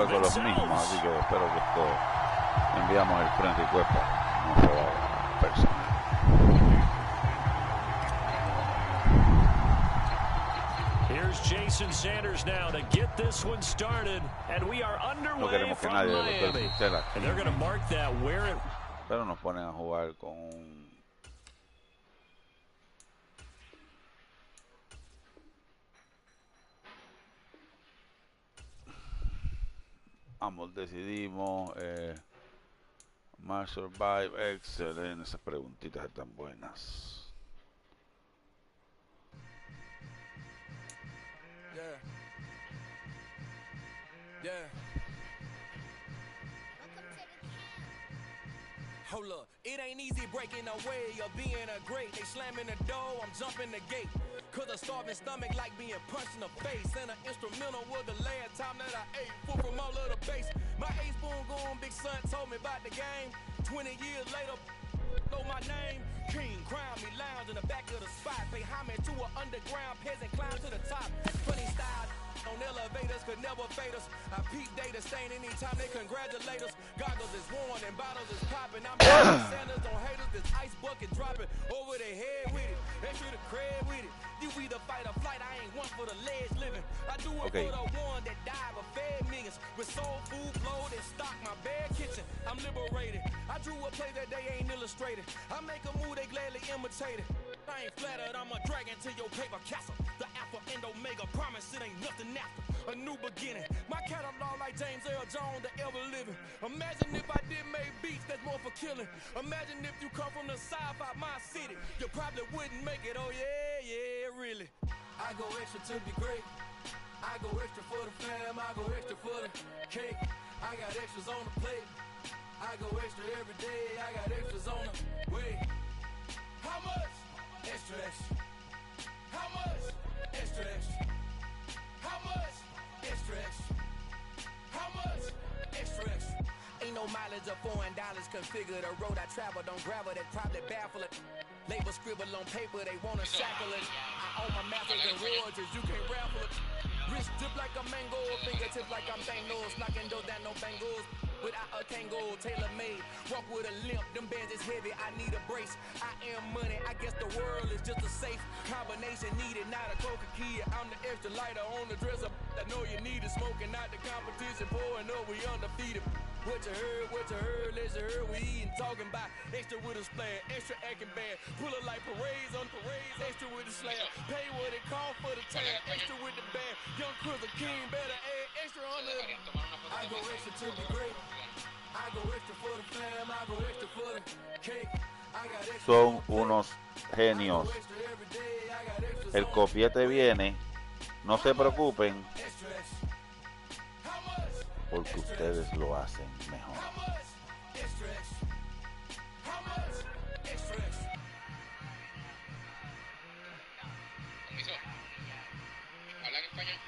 jugar con los mismos, así que espero que esto enviamos el frente y cuerpo, no se vaya personal. Here's Jason Sanders now to get this one started, and we are underway from Miami. And they're going to mark that where it. Pero nos ponen a jugar con un. Ambos decidimos. Más Survive, excelente. Esas preguntitas están buenas. Yeah. Hold up, it ain't easy breaking away or being a great. They slamming the door, I'm jumping the gate. Cause a starving stomach like being punched in the face. And an instrumental was the last time that I ate food from all of the base. My ace spoon going big son told me about the game. 20 years later, know my name. King, crown me, lounge in the back of the spot. Pay homage to an underground peasant, climb to the top. Funny style on elevators could never fade us. I peep data stain anytime they congratulate us. Goggles is worn and bottles is popping. I'm Sanders on haters, this ice bucket dropping over their head with it. They should have cred with it. You either fight or flight, I ain't one for the ledge living. I do it for the one that died but fed millions. With soul food, blowed and stock my bad kitchen. I'm liberated. I drew a play that they ain't illustrated. I make a move, they gladly imitate it. I ain't flattered, I'm a dragon to your paper castle. The alpha and omega, promise it ain't nothing after. A new beginning. My catalog like James Earl Jones, the ever living. Imagine if I did make beats that's more for killing. Imagine if you come from the south out my city. You probably wouldn't make it, oh yeah, yeah, really. I go extra to be great. I go extra for the fam, I go extra for the cake. I got extras on the plate. I go extra every day, I got extras on the way. How much? Extra, extra. How much? Extra, extra. How much? Extra, extra. How much? Extra, extra. Ain't no mileage of $4 configure the road I travel. Don't gravel that probably baffle it. Label scribble on paper, they wanna shackle it. I own my masters and royalties, you can't raffle it. Wrist dip like a mango, fingertips like I'm Thanos. Knocking doors down, no bangles. Without a Kango, tailor-made. Walk with a limp, them bands is heavy, I need a brace. I am money, I guess the world is just a safe combination needed, not a coca key. I'm the extra lighter on the dresser. I know you need it, smoking out the competition, pouring up, we undefeated. What you heard, let's heard, we eating, talking about extra with a splash, extra acting bad. Pull it like parades on parades, extra with the slab. Pay what it cost for the tab, extra with the band. Young Cruiser King, better add extra under. I go extra to be great. I go extra for the fam, I go extra for the cake. Son unos genios. El copiete viene, no se preocupen, porque ustedes lo hacen mejor. ¿Hablan español?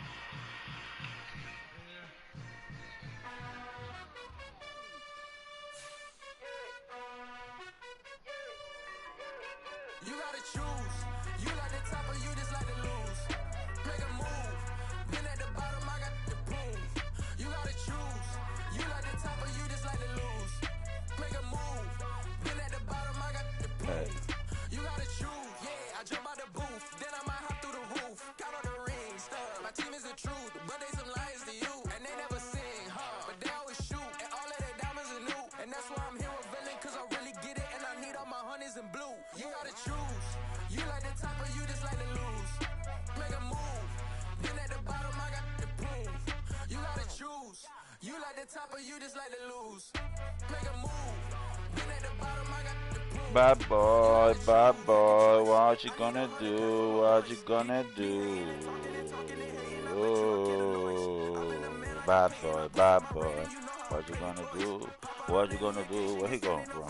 You gotta choose. You like the top or you just like to lose. Make a move. Been at the bottom, I got the prove. You gotta choose. You like the top or you just like to lose. Make a move. Been at the bottom, I got the prove. You gotta choose. Yeah, I jump out the booth. Then I might hop through the roof. Count on the rings. My team is the truth, but they some liars to you. And they never sing, but they always shoot. And all of their diamonds are new. And that's why I'm here with villain, cause I really get it. And I need all my honeys in blue. You gotta choose. You like the top or you just like to lose. Make a move. Been at the bottom, I got the proof. You gotta choose. You like the top or you just like to lose. Make a move. Been at the bottom, I got the proof. Bad boy, what you gonna do? What you gonna do? Oh, bad boy, what you gonna do? What you gonna do? Where he going from?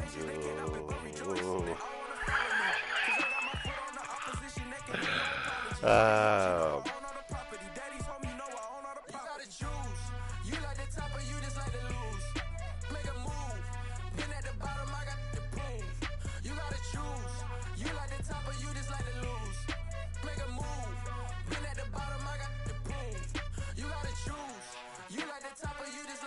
You like the top or you just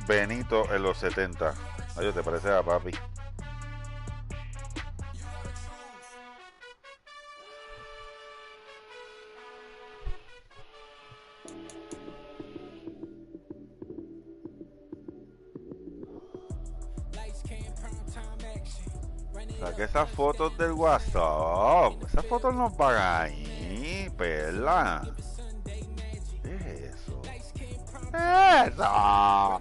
Benito en los 70. Ay, ¿te parece a papi? Saque esas fotos del WhatsApp. Esas fotos no pagan ahí, perla. ¿Qué es eso? ¡Eso!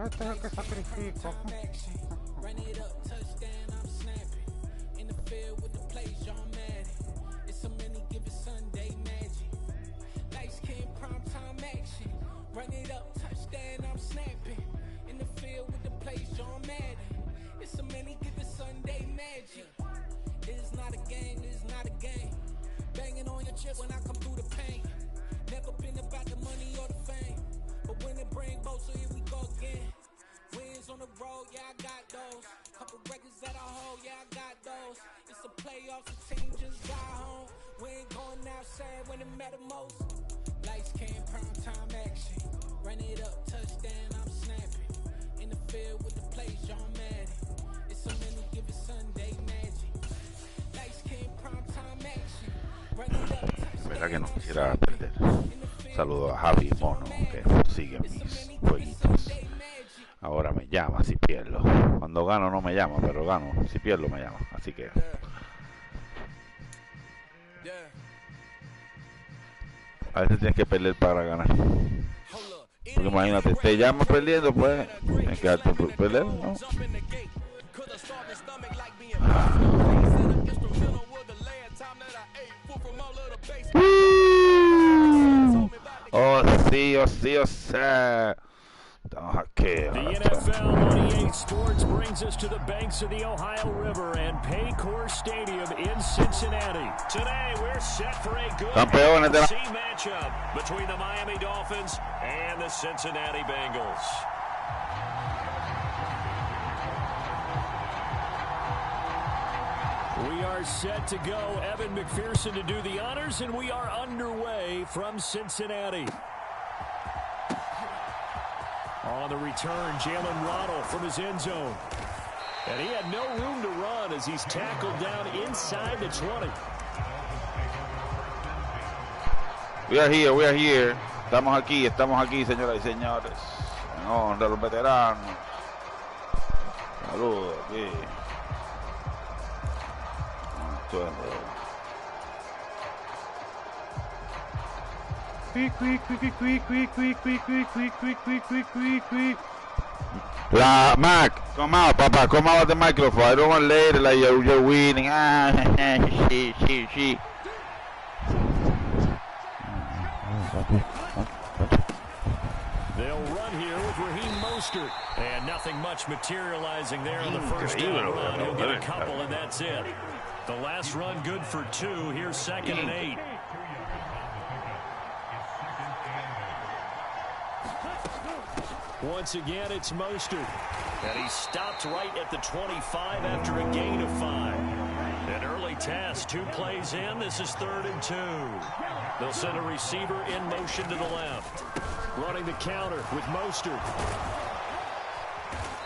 Este es el que sacrifico. When I come through the pain, never been about the money or the fame, but when it bring both, so here we go again. Wins on the road, yeah, I got those. Couple records that I hold, yeah, I got those. It's the playoffs, the team just got home. We ain't going outside when it matter most. Lights came, prime time action. Run it up, touchdown, I'm snapping. In the field with the plays, Jonh MAdden. It's so many, give it Sunday magic. Lights came, prime time action. Run it up. Verdad que no quisiera perder. Saludo a Javi Mono que sigue mis jueguitos. Ahora me llama si pierdo. Cuando gano no me llama, pero gano. Si pierdo me llama. Así que a veces tienes que perder para ganar. Porque imagínate, te llamas perdiendo, pues tienes que darte por perder, ¿no? Oh sí, oh sí, oh sí. Estamos aquí. The NFL on EA Sports brings us to the banks of the Ohio River and Paycor Stadium in Cincinnati. Today we're set for a good NFC matchup between the Miami Dolphins and the Cincinnati Bengals. We are set to go. Evan McPherson to do the honors, and we are underway from Cincinnati. On the return, Jalen Waddle from his end zone. And he had no room to run as he's tackled down inside the 20. We are here, we are here. Estamos aquí, señoras y señores. En honra a los veteranos. Saludos aquí. La Mac, come out, Papa, come out of the microphone. I don't want later like you're winning. She. They'll run here with Raheem Mostert. And nothing much materializing there in the first down run. He'll get a couple, and that's it. The last run good for 2. Here's 2nd and 8. Once again, it's Mostert. And he stopped right at the 25 after a gain of 5. An early test, 2 plays in. This is 3rd and 2. They'll send a receiver in motion to the left. Running the counter with Mostert.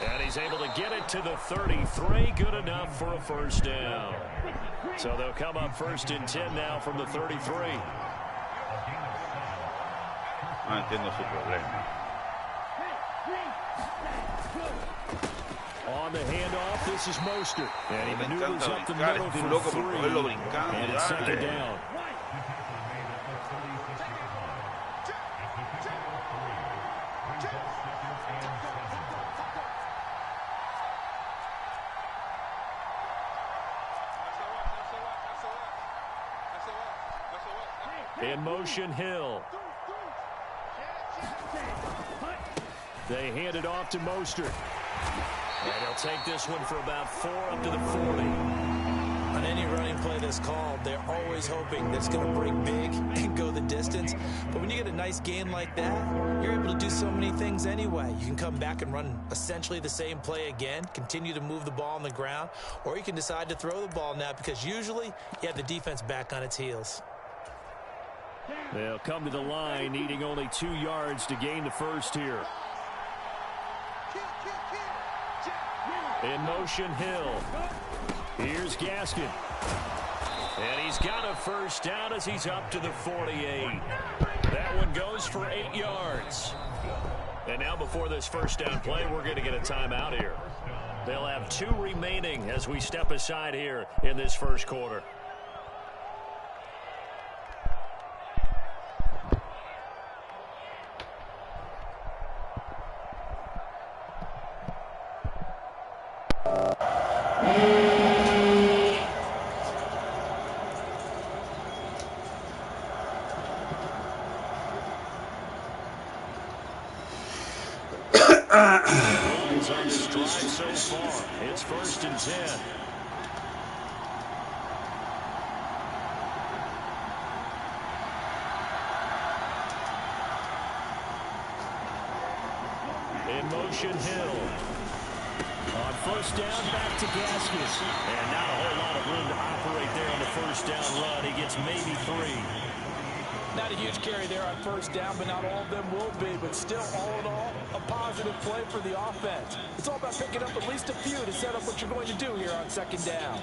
And he's able to get it to the 33. Good enough for a first down. So they'll come up 1st and 10 now from the 33. No entiendo su problema. On the handoff, this is Mostert. And he maneuvers up the middle for 3. And it's 2nd down. In motion, Hill. They hand it off to Mostert. And he'll take this one for about 4 up to the 40. On any running play that's called, they're always hoping that it's going to break big and go the distance. But when you get a nice gain like that, you're able to do so many things anyway. You can come back and run essentially the same play again, continue to move the ball on the ground, or you can decide to throw the ball now because usually you have the defense back on its heels. They'll come to the line, needing only 2 yards to gain the first here. In motion, Hill. Here's Gaskin. And he's got a first down as he's up to the 48. That one goes for 8 yards. And now before this first down play, we're going to get a timeout here. They'll have 2 remaining as we step aside here in this first quarter. On this drive so far, it's 1st and 10. In motion, Hill. On first down, back to Gaskin. And not a whole lot of room to operate there on the first down run. He gets maybe 3. Not a huge carry there on first down, but not all of them will be. But still, all in all, a positive play for the offense. It's all about picking up at least a few to set up what you're going to do here on 2nd down.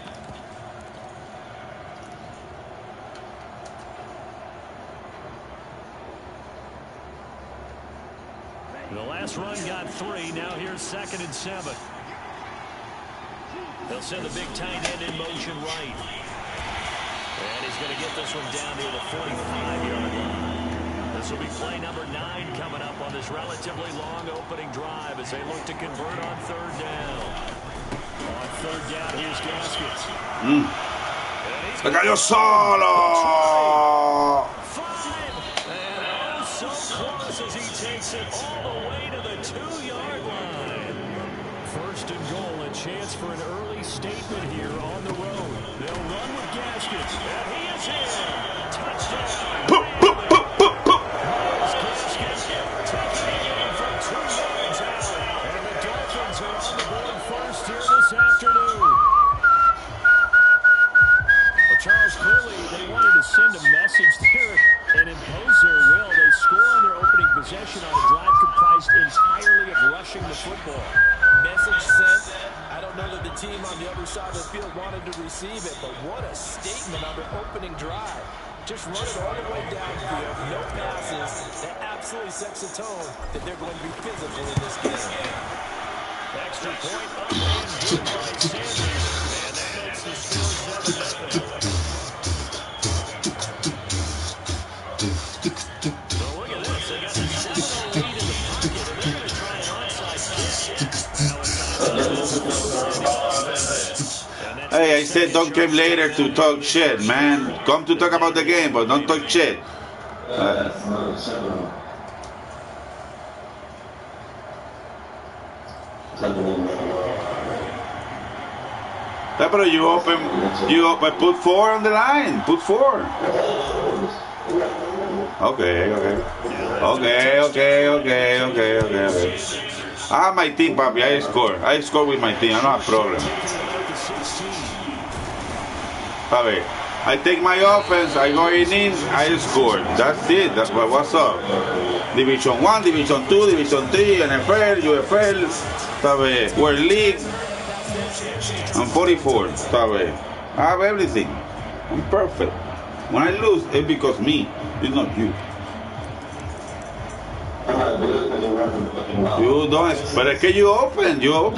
The last run got 3. Now here's 2nd and 7. They'll send the big tight end in motion right. And he's going to get this one down near the 45-yard line. This will be play number 9 coming up on this relatively long opening drive as they look to convert on 3rd down. On 3rd down, here's Gaskins. ¡Se cayó solo! 5. And oh, so close as he takes it all the way to the 2-yard line. 1st and goal, a chance for an early statement here on the road. They'll run with Gaskins, and he is in. Touchdown. Miles Gaskins taking it in from 2 yards out. And the Dolphins are on the board first here this afternoon. Well, Charles, clearly they wanted to send a message there and impose their will. They score on their opening possession on a drive comprised entirely of rushing the football. Message sent. I don't know that the team on the other side of the field wanted to receive it, but what a statement on their opening drive. Just run it all the way downfield, no passes. That absolutely sets the tone that they're going to be physical in this game. Extra point up and good by Sanders. And that makes the score 7-0. So look at this. They got the 7-0 lead in the pocket, and they're going to try an onside kick. Hey, I said don't come later to talk shit, man. Come to talk about the game, but don't talk shit. But you open, put 4 on the line. Put 4. Okay. I have my team, papi. I score with my team. I don't have problem. Papi, I take my offense. I go in. I score. That's it. That's what's up. Division 1, Division 2, Division 3, NFL, UFL. Papi, World League. I'm 44. Papi, I have everything. I'm perfect. When I lose, it's because me. It's not you. You don't, but es que you open. You are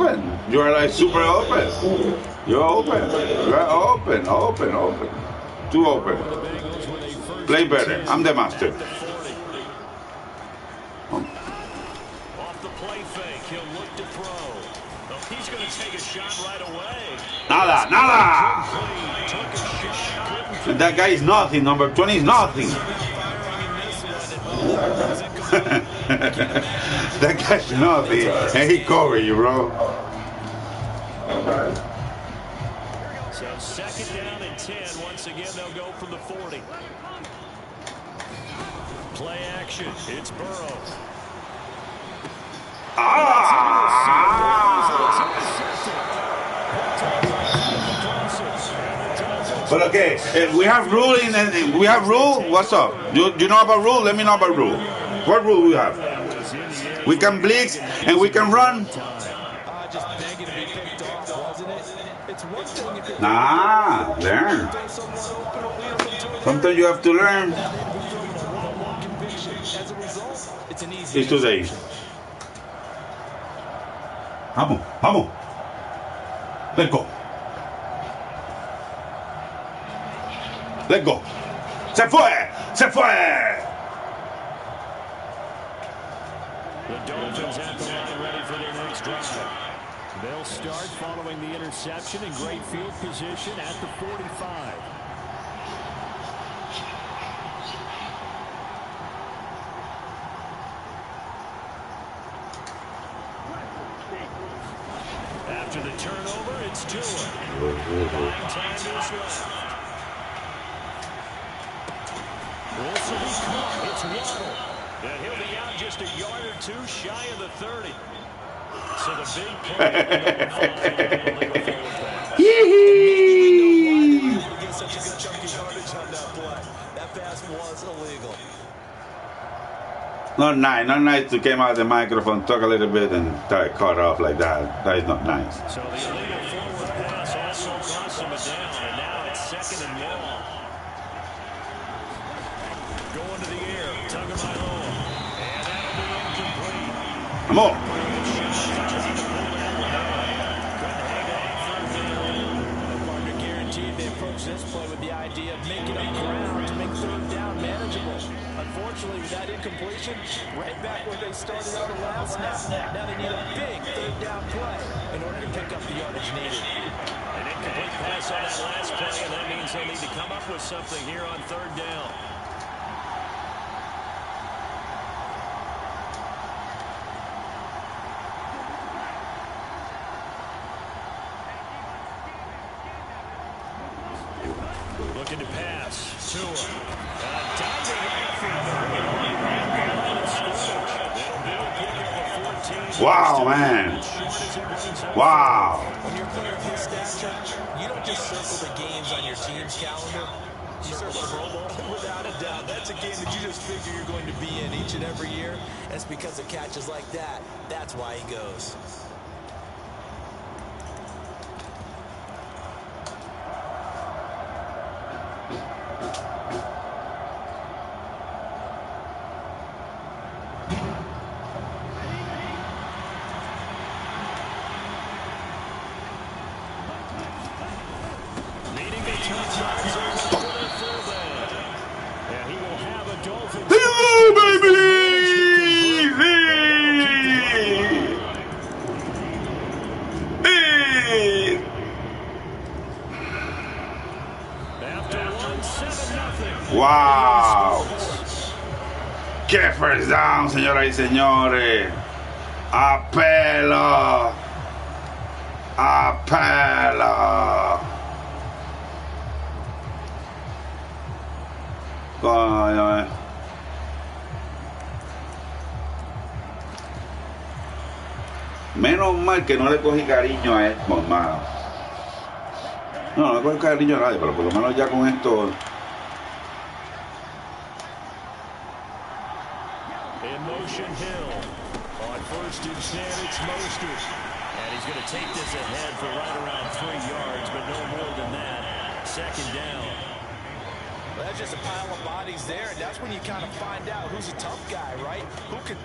like super open. You're open. You are open. Too open. Play better. I'm the master. Off the play fake, he'll look to throw. He's going to take a shot right away. Nada. That guy is nothing. Number 20 is nothing. That guy's nothing, and he covered you, bro. Once again, they'll go from the 40. Play action. It's Burrow. But okay, we have rule we have rule. What's up? You know about rule? Let me know about rule. What rule we have? We can blitz and we can run. Nah, learn. Sometimes you have to learn. It's today. Vamos, vamos. Let's go. Let's go. Se fue, se fue. The Dolphins at the line ready for their next drive. They'll start following the interception in great field position at the 45. After the turnover, it's Tua. 5 times left. This will be caught. It's Waddle. And he'll be out just a yard or two shy of the 30. So the big play. Get such a good chunky yardage on that play. That pass was illegal. Not nice to come out of the microphone, talk a little bit, and start cut off like that. That is not nice. So the illegal forward pass also cost him a down, and now it's 2nd and long. Going to the air, Tagovailoa, and that'll be incomplete. Come on. Partner guaranteed they approach this play with the idea of making up ground to make 3rd down manageable. Unfortunately, with that incompletion, right back where they started out the last snap. Now they need a big 3rd down play in order to pick up the yardage needed. An incomplete pass on that last play, and that means they'll need to come up with something here on 3rd down. Looking to pass. Tua. Diving effort. Wow, man. Wow. When you're a player of his stature, you don't just circle the games on your team's calendar. You circle the Pro Bowl. Without a doubt, that's a game that you just figure you're going to be in each and every year. And it's because of catches like that. That's why he goes. Wow. ¡Qué first down, señoras y señores! ¡Apelo! ¡Apelo! Coño, Menos mal que no le cogí cariño a esto, hermano. No le cogí cariño a nadie, pero por lo menos ya con esto. It's Mostert. And he's going to take this ahead for right around 3 yards, but no more than that. 2nd down. Well, that's just a pile of bodies there, and that's when you kind of find out who's a tough guy, right? Who can...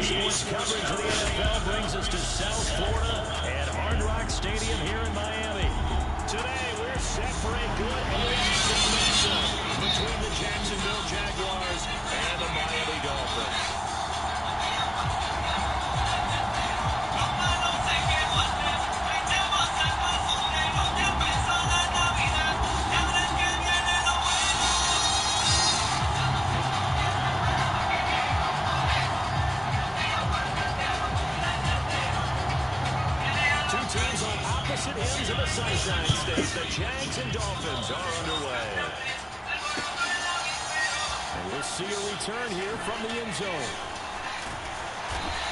Sports coverage of the NFL brings us to South Florida at Hard Rock Stadium here in Miami. Today, we're set for a good AFC matchup between the Jacksonville Jaguars and the Miami Dolphins. Opposite ends of the Sunshine State, the Jags and Dolphins are underway. And we'll see a return here from the end zone.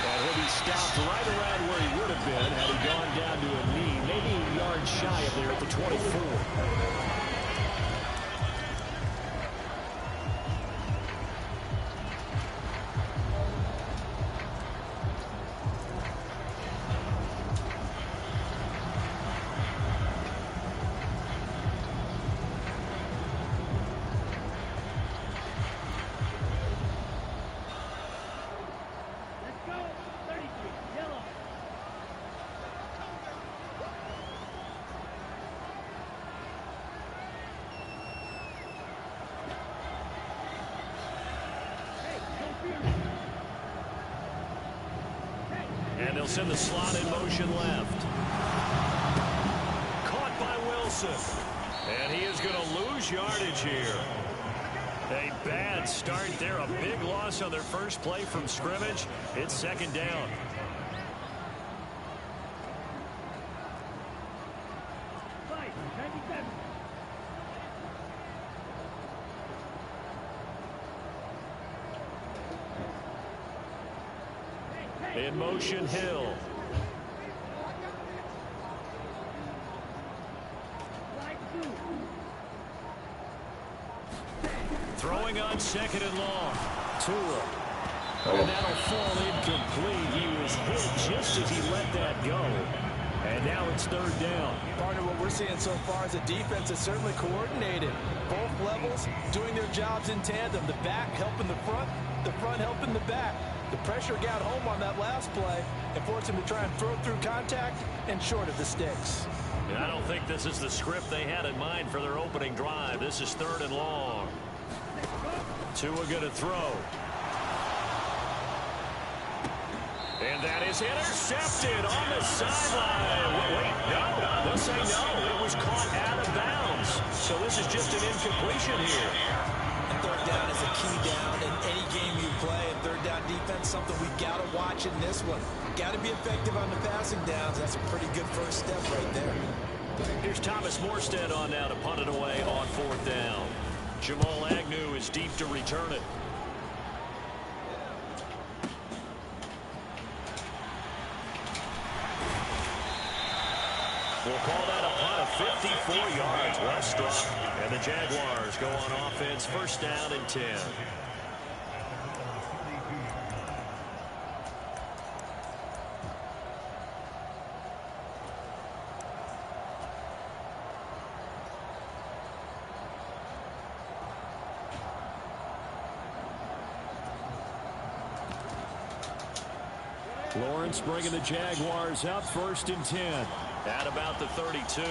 And he'll be stopped right around where he would have been had he gone down to a knee, maybe a yard shy of there at the 24. And they'll send the slot in motion left. Caught by Wilson. And he is going to lose yardage here. A bad start there. A big loss on their first play from scrimmage. It's second down. In motion, Hill. Throwing on second and long. Tua. And that'll fall incomplete. He was hit just as he let that go. And now it's third down. Partner, what we're seeing so far is the defense is certainly coordinated. Both levels doing their jobs in tandem. The back helping the front helping the back. The pressure got home on that last play and forced him to try and throw through contact and short of the sticks. And I don't think this is the script they had in mind for their opening drive. This is third and long. Tua going to throw. And that is intercepted on the sideline. Wait, no. They'll say no. It was caught out of bounds. So this is just an incompletion here. And third down is a key down in any game you play. And third down defense, something we've got to watch in this one. Got to be effective on the passing downs. That's a pretty good first step right there. Here's Thomas Morstead on now to punt it away on fourth down. Jamal Agnew is deep to return it. We'll call that a punt of 54 yards. Well struck. And the Jaguars go on offense, first down and 10. Lawrence bringing the Jaguars up 1st and 10. At about the 32.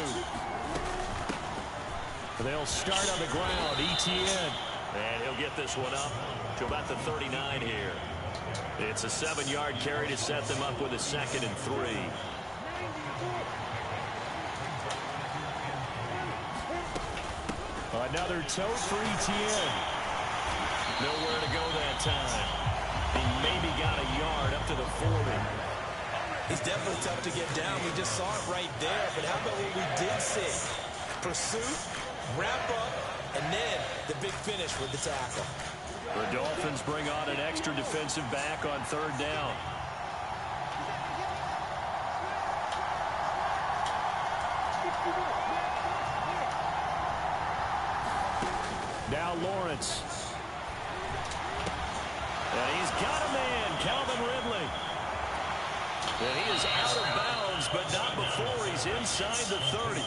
They'll start on the ground. ETN. And he'll get this one up to about the 39 here. It's a 7-yard carry to set them up with a 2nd and 3. Another tote for ETN. Nowhere to go that time. He maybe got a yard up to the 40. He's definitely tough to get down. We just saw it right there. But how about what we did see? Pursuit, wrap up, and then the big finish with the tackle. The Dolphins bring on an extra defensive back on 3rd down. Now Lawrence. And he's got a man, Calvin Ridley. And he is out of bounds, but not before he's inside the 30.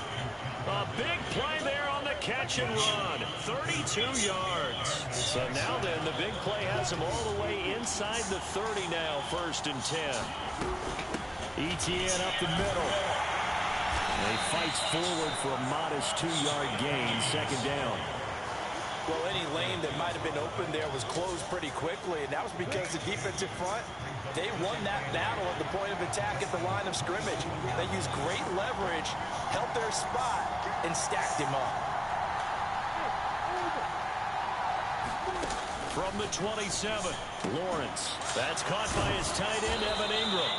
A big play there on the catch and run. 32 yards. So now then, the big play has him all the way inside the 30 now, 1st and 10. ETN up the middle. And he fights forward for a modest 2-yard gain, 2nd down. Well, any lane that might have been open there was closed pretty quickly, and that was because the defensive front, they won that battle at the point of attack at the line of scrimmage. They used great leverage, held their spot, and stacked him up. From the 27, Lawrence. That's caught by his tight end, Evan Ingram.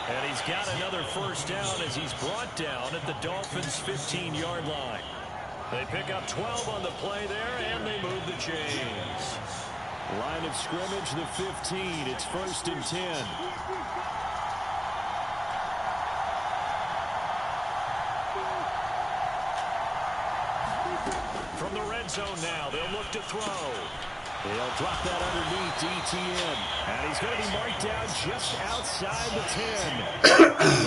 And he's got another 1st down as he's brought down at the Dolphins' 15-yard line. They pick up 12 on the play there, and they move the chains. Line of scrimmage, the 15. It's 1st and 10. From the red zone now, they'll look to throw. He'll drop that underneath to ETN. And he's going to be marked down just outside the 10.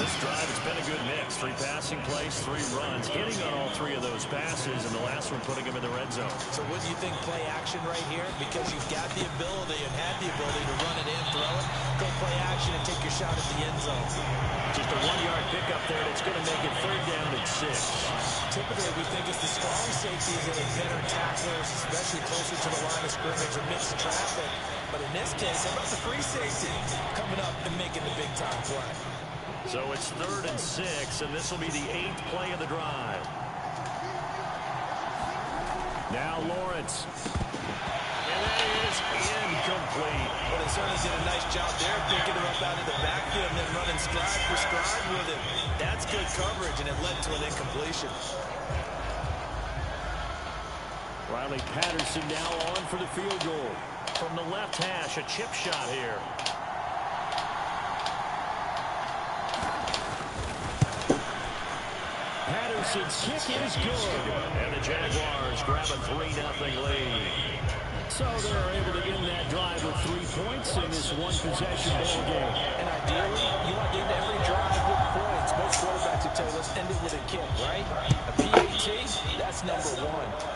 This drive has been a good mix. 3 passing plays, 3 runs. Hitting on all 3 of those passes, and the last one putting him in the red zone. So wouldn't you think play action right here? Because you've got the ability and had the ability to run it in, throw it, go play action, and take your shot at the end zone. Just a 1-yard pickup there that's going to make it 3rd down and 6. Typically, we think it's the strong safeties that are better tacklers, especially closer to the line of scrimmage or mixed traffic. But in this case, how about the free safety coming up and making the big-time play? So it's 3rd and 6, and this will be the 8th play of the drive. Now Lawrence. And that is incomplete. Well, they certainly did a nice job there, picking him up out of the backfield and then running stride for stride with him. That's good coverage, and it led to an incompletion. Riley Patterson now on for the field goal. From the left hash, a chip shot here. Patterson's kick is good. And the Jaguars grab a 3-0 lead. So they're able to end that drive with 3 points in this one-possession ball game. And ideally, you want to end every drive with points. Most quarterbacks would tell us end it with a kick, right? A PAT, that's #1.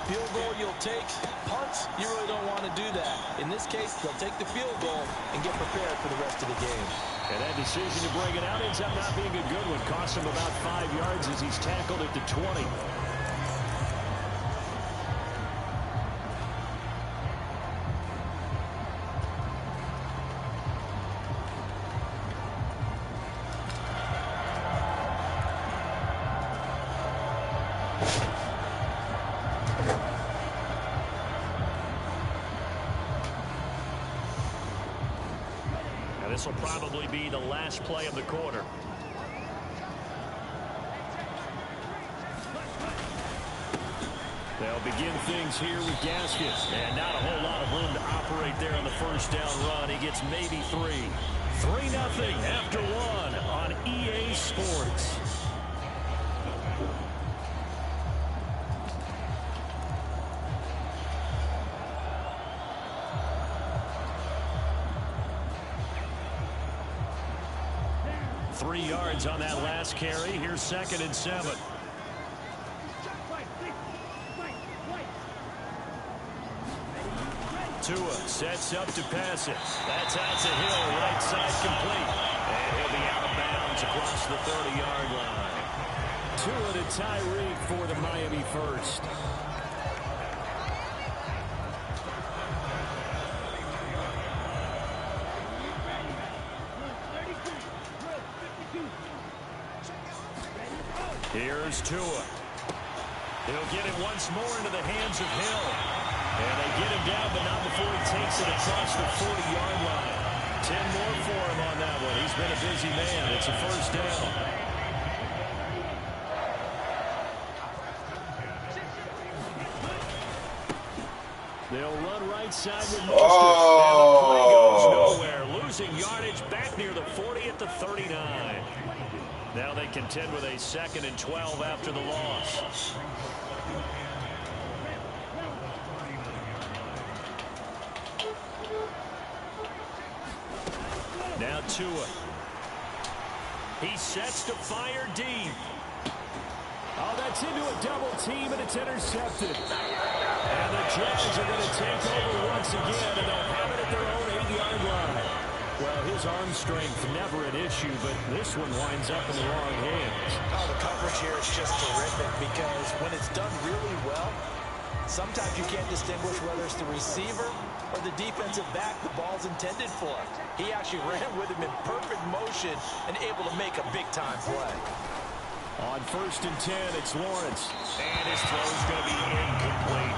Field goal you'll take. Punts, you really don't want to do that. In this case, they'll take the field goal and get prepared for the rest of the game. And that decision to bring it out ends up not being a good one. Cost him about 5 yards as he's tackled at the 20. This will probably be the last play of the quarter. They'll begin things here with Gaskin. And not a whole lot of room to operate there on the 1st down run. He gets maybe 3. 3-0 after 1 on EA Sports. On that last carry. Here's 2nd and 7. Tua sets up to pass it. That's out to Hill, right side complete. And he'll be out of bounds across the 30-yard line. Tua to Tyreek for the Miami first. Here's Tua. He'll get it once more into the hands of Hill. And they get him down, but not before he takes it across the 40-yard line. 10 more for him on that one. He's been a busy man. It's a first down. They'll run right side with Mostert. And the play goes nowhere. Losing yardage back near the 40 at the 39. Now they contend with a 2nd and 12 after the loss. Now Tua. He sets to fire deep. Oh, that's into a double team, and it's intercepted. And the Jags are going to take over once again, and they'll have it at their own 8-yard line. Well, his arm strength never an issue, but this one winds up in the wrong hands. Oh, the coverage here is just terrific because when it's done really well, sometimes you can't distinguish whether it's the receiver or the defensive back the ball's intended for. He actually ran with him in perfect motion and able to make a big-time play. On 1st and 10, it's Lawrence. And his throw's going to be incomplete.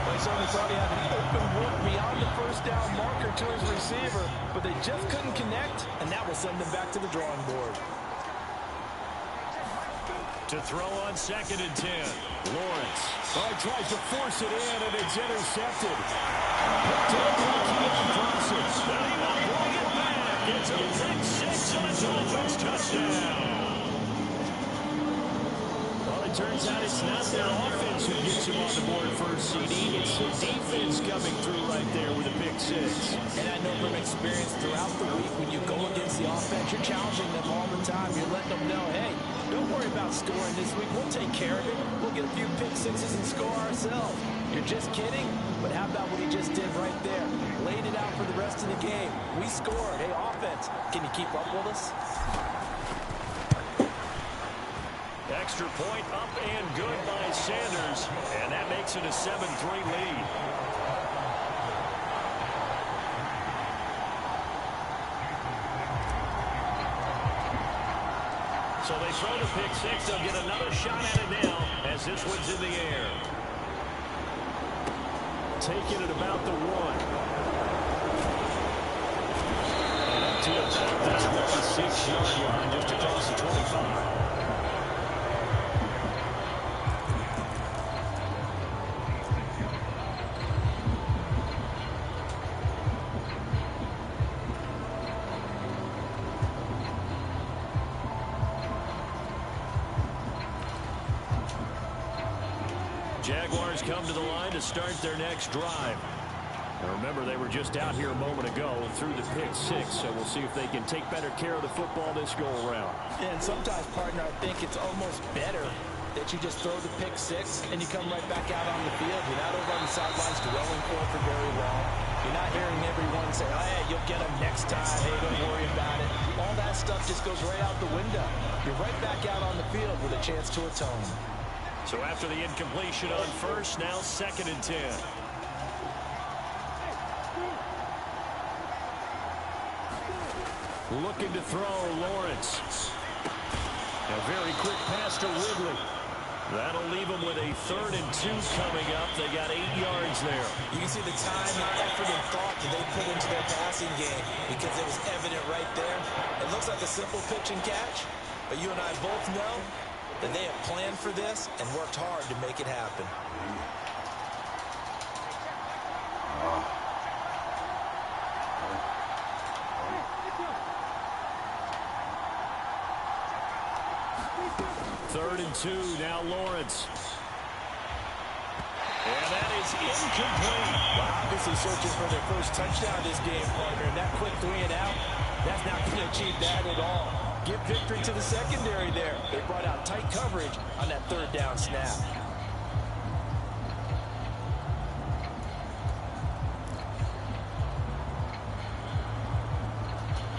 They certainly thought he had an open look beyond the first down marker to his receiver, but they just couldn't connect, and that will send them back to the drawing board. To throw on 2nd and 10, Lawrence. Oh, he tries to force it in, and it's intercepted. Picked up like he across it. Then he will bring it back. It's a pick 6 on a Dolphins touchdown. Turns out it's not their offense who gets him on the board first, CD. It's the defense coming through right there with a pick 6. And I know from experience throughout the week, when you go against the offense, you're challenging them all the time. You're letting them know, hey, don't worry about scoring this week. We'll take care of it. We'll get a few pick 6s and score ourselves. You're just kidding? But how about what he just did right there? Laid it out for the rest of the game. We scored. Hey, offense, can you keep up with us? Extra point up and good by Sanders, and that makes it a 7-3 lead. So they throw the pick 6. They'll get another shot at it now as this one's in the air. Taking it about the 1. And up to about the 26-yard line, just across the 25. Jaguars come to the line to start their next drive. Now remember, they were just out here a moment ago and threw the pick 6, so we'll see if they can take better care of the football this go-around. And sometimes, partner, I think it's almost better that you just throw the pick 6 and you come right back out on the field. You're not over on the sidelines dwelling for very long. You're not hearing everyone say, oh, hey, you'll get them next time. Hey, don't worry about it. All that stuff just goes right out the window. You're right back out on the field with a chance to atone. So after the incompletion on 1st, now 2nd and 10. Looking to throw, Lawrence. A very quick pass to Ridley. That'll leave them with a 3rd and 2 coming up. They got 8 yards there. You can see the time, the effort, and thought that they put into their passing game because it was evident right there. It looks like a simple pitch and catch, but you and I both know that they have planned for this and worked hard to make it happen. Third and 2, now Lawrence. And that is incomplete. Well, obviously searching for their first touchdown this game, partner. And that quick 3 and out, that's not going to achieve that at all. Give victory to the secondary there. They brought out tight coverage on that 3rd down snap.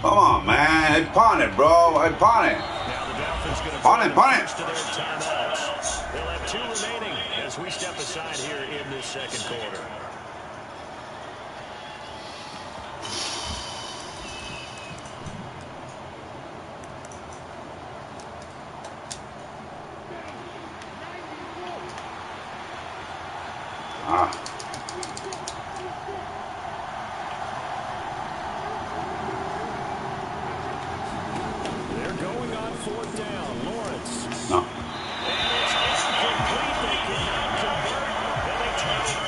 Come on, man. I pawn it, bro. I pawn it. Now the Dolphins going to Pawn it, pawn it. to their timeouts. They'll have 2 remaining as we step aside here in this second quarter. They're going on 4th down. Lawrence. No. And it's incomplete. They cannot convert. And they take it.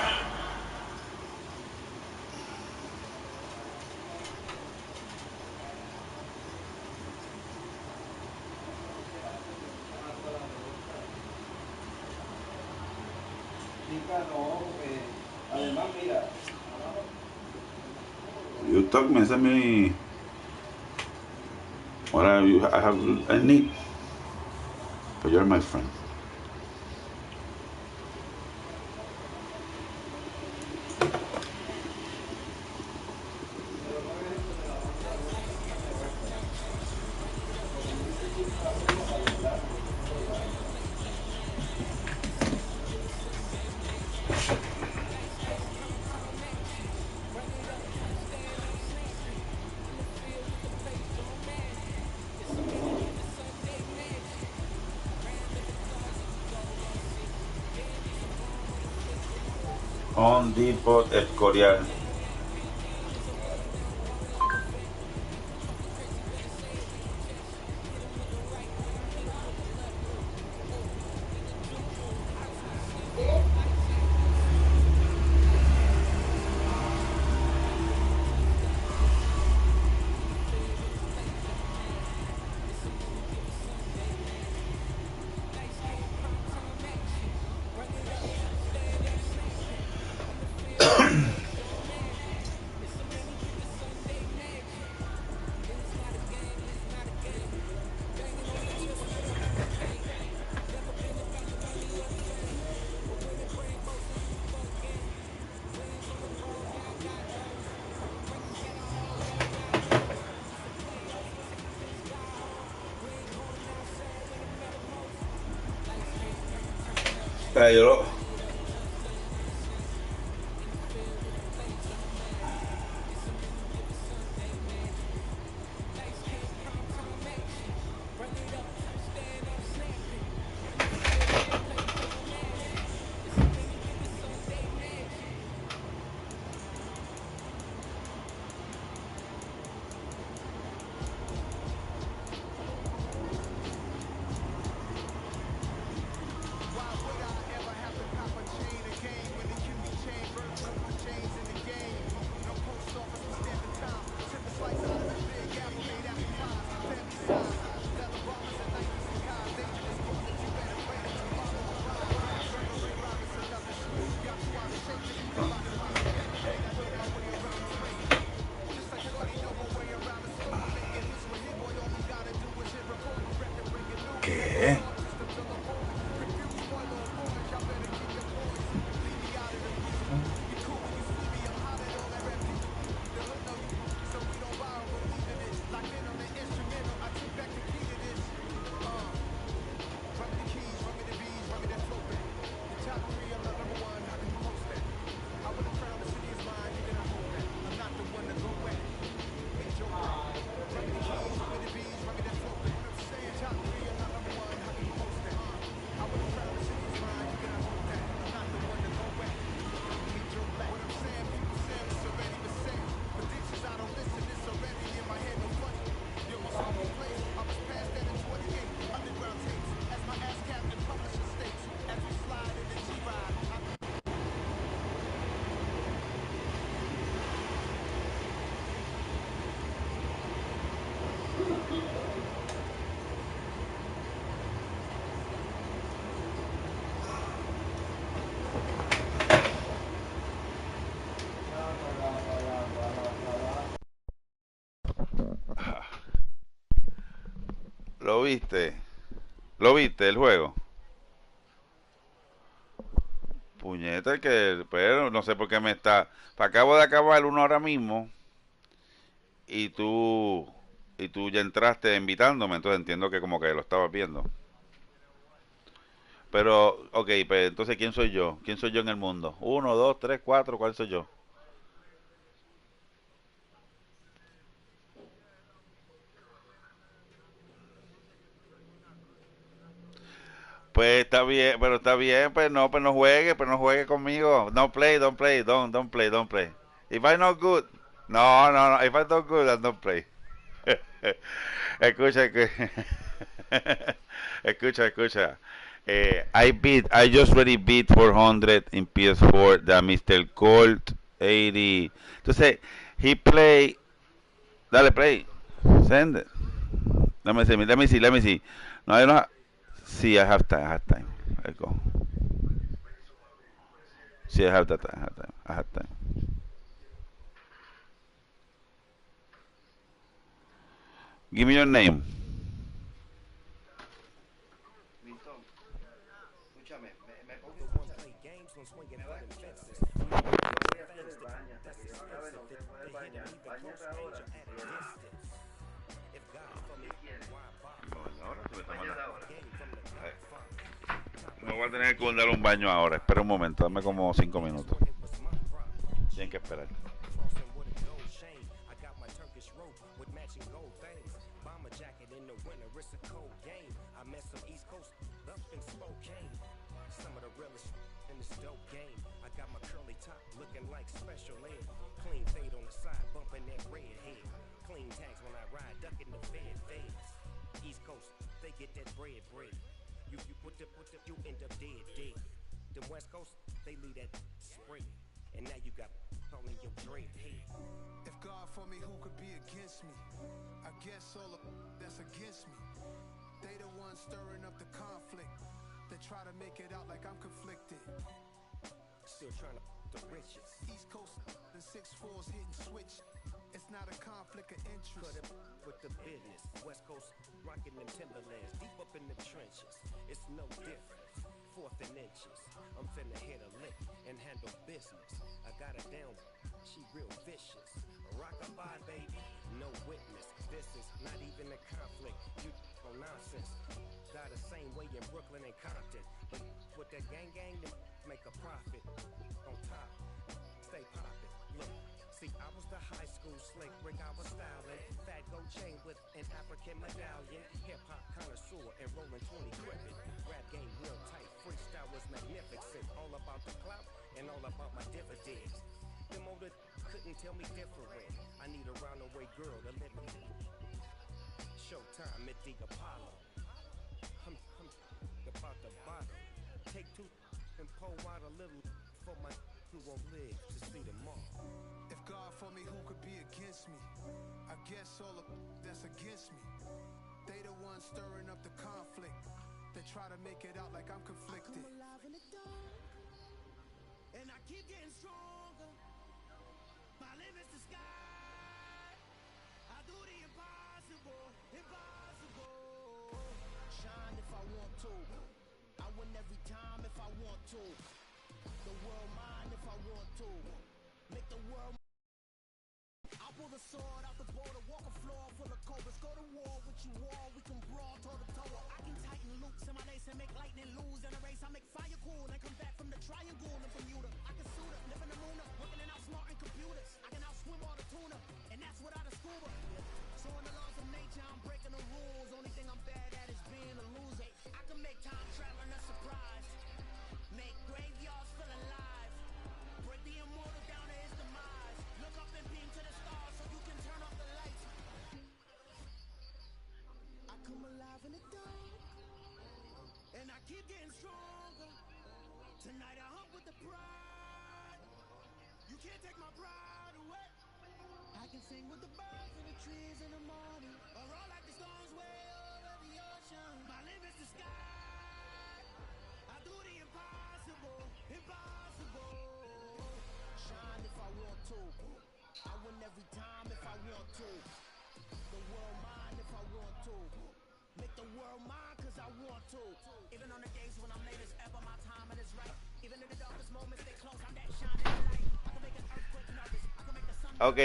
You talk me, send me what I need. But you're my friend. On Depot Escorial. Yo ¿Qué? ¿Lo viste? ¿Lo viste el juego? Puñeta, que pero no sé por qué me está. Acabo de acabar uno ahora mismo. Y tú y tú ya entraste invitándome, entonces entiendo que como que lo estabas viendo. Pero, ok, pues entonces, ¿quién soy yo? ¿Quién soy yo en el mundo? 1, 2, 3, 4, ¿cuál soy yo? Pues está bien, pues no juegue conmigo. Don't play, don't play, don't play, don't play. If I not good, no, if I not good, I don't play. Escucha, escucha. I just already beat 400 in PS4 that Mr. Colt 80. Entonces, he play, dale play, send it. Let me see. No, I don't have, see, I have time. I go. See, I have time. Give me your name. Me voy a tener que dar un baño ahora. Espera un momento, dame como 5 minutos. Tienen que esperar. You end up dead. The West Coast, they leave that spring. And now you got only your dread head. If God for me, who could be against me? I guess all of that's against me. They the ones stirring up the conflict. They try to make it out like I'm conflicted. Still trying to the riches. East Coast and 6'4's hitting switch. It's not a conflict of interest. Cut it with the business. West Coast rocking them Timberlands deep up in the trenches. It's no difference. Fourth and inches. I'm finna hit a lick and handle business. I got her down. She real vicious. Rock-a-bye, baby. No witness. This is not even a conflict. You on nonsense. Got the same way in Brooklyn and Compton. But with that gang, they make a profit. On top. Stay poppin'. Look. See, I was the high school slick Rick, I was styling. Fat gold chain with an African medallion. Hip-hop connoisseur and rolling 20 cricket. Rap game real tight, freestyle was magnificent. All about the clout and all about my dividends. The motor couldn't tell me different. I need a round-the-way girl to let me. Showtime at the Apollo. I'm about the bottom. Take two and pour out a little for my who won't live to see tomorrow. If God for me, who could be against me? I guess all of that's against me. They the ones stirring up the conflict. They try to make it out like I'm conflicted. I come alive in the dark, and I keep getting stronger. My limit's the sky. I do the impossible. Shine if I want to. I win every time if I want to. The world mine if I want to. Make the world. I pull the sword out the border, walk a floor full of cobras. Go to war with you all, we can brawl toe to toe. I can tighten loops in my lace and make lightning lose in a race. I make fire cool and come back from the triangle in Bermuda. I can suit up, live in the moon up, working and outsmarting computers. I can outswim all the tuna, and that's without a scuba. So in the laws of nature, I'm breaking the rules. Only thing I'm bad at is being a loser. I can make time traveling a surprise. Make graveyards feel alive. Break the immortal down to his demise. Look up and beam to the stars so you can turn off the lights. I come alive in the dark, and I keep getting stronger. Tonight I hunt with the pride. You can't take my pride away. I can sing with the birds and the trees in the morning, or roll like the storms way over the ocean. My limit's the sky. I do the impossible. Shine if I want to. I win every time if I want to. The world mine if I want to. Make the world mine cause I want to. Even on the days when I'm late as ever, my timing is right. Even in the darkest moments, they close, I'm that shining light. I can make an earthquake nervous. I can make the sun. Ok.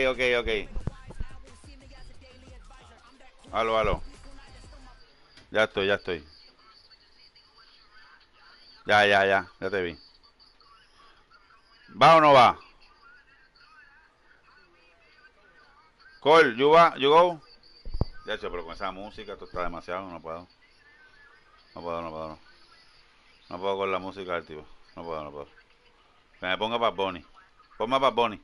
Aló, aló. Ya estoy, ya estoy. Ya te vi. ¿Va o no va? Cole, you go. Ya, pero con esa música esto está demasiado, no puedo. No. No puedo con la música del tipo. No puedo. Que me ponga Bad Bunny. Ponme a Bad Bunny.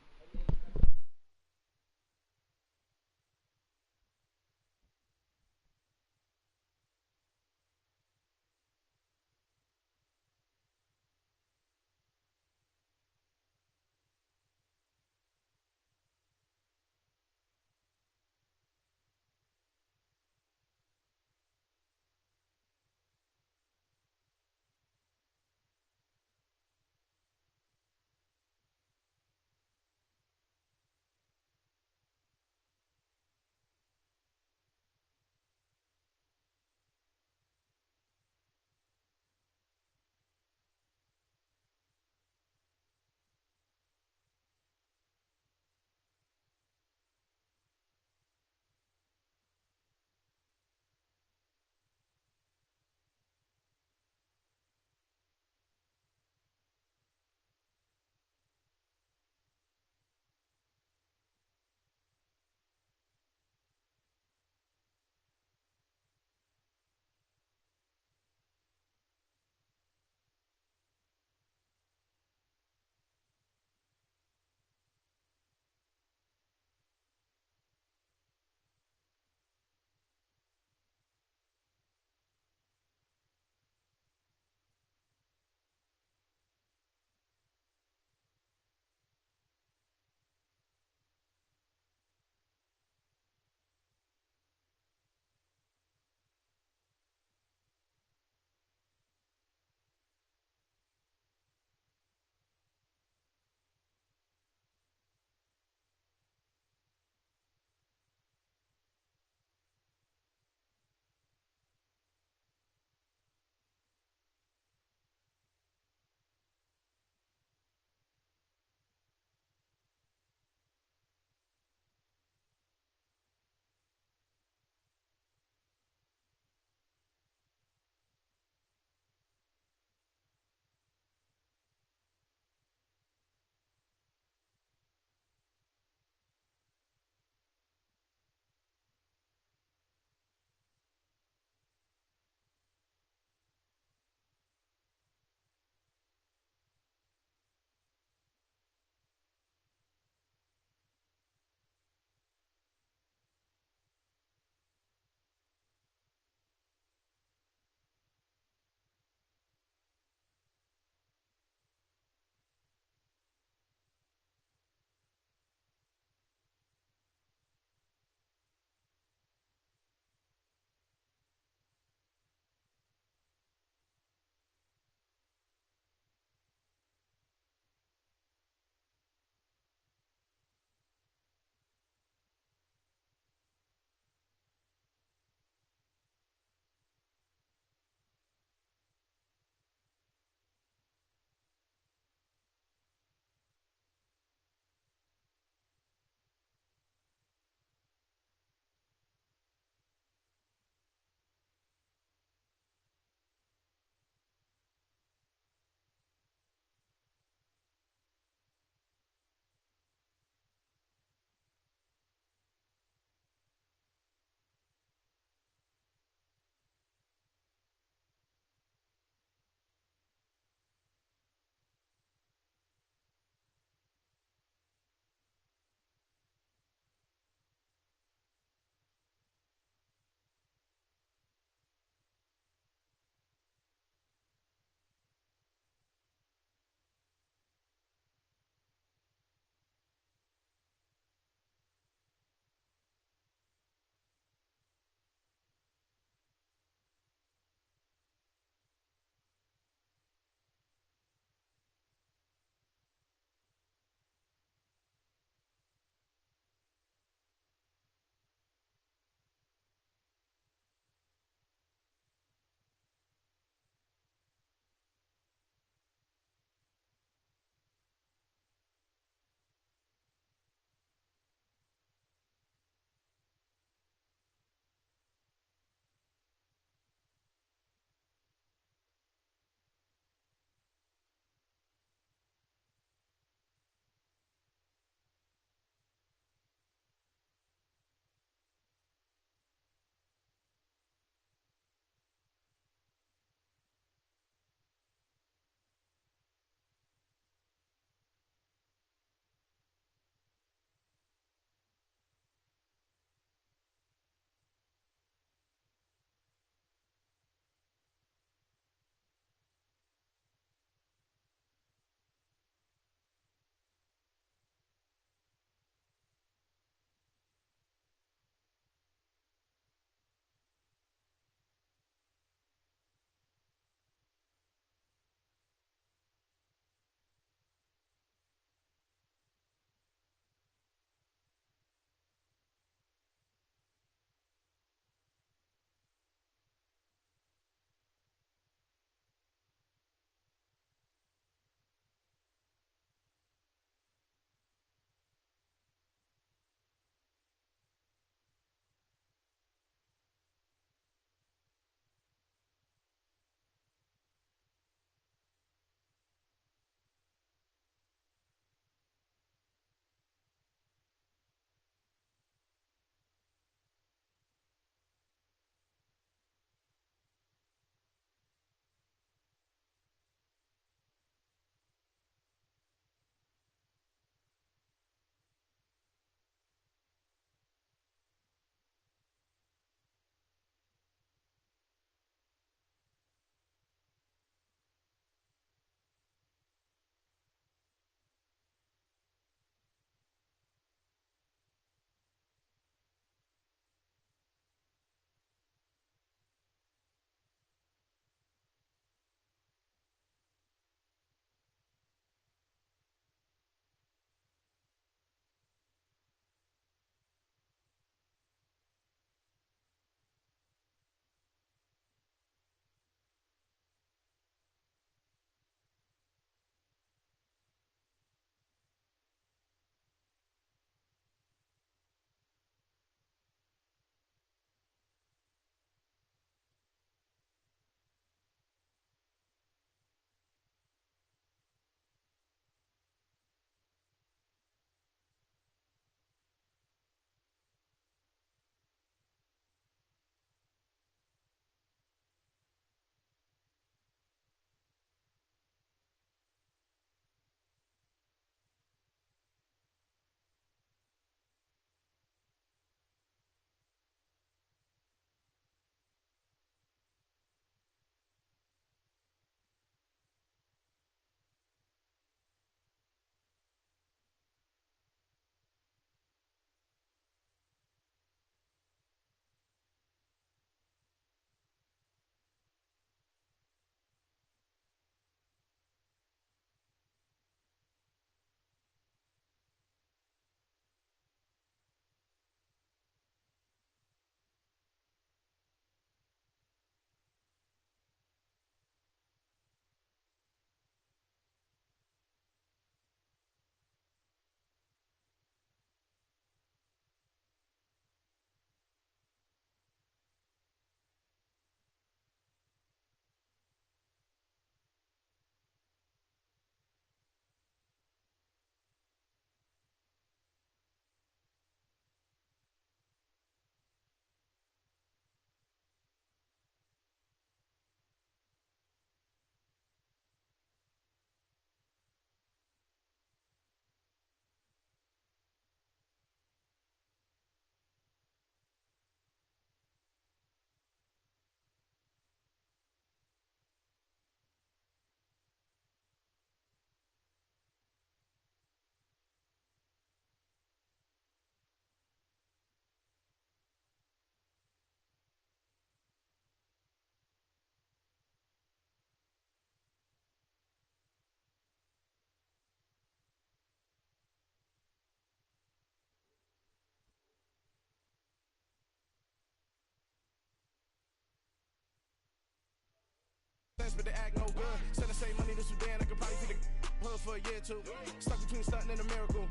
Send the same money to Sudan, I could probably feed the hood for a year or two. Stuck between stunting and a miracle.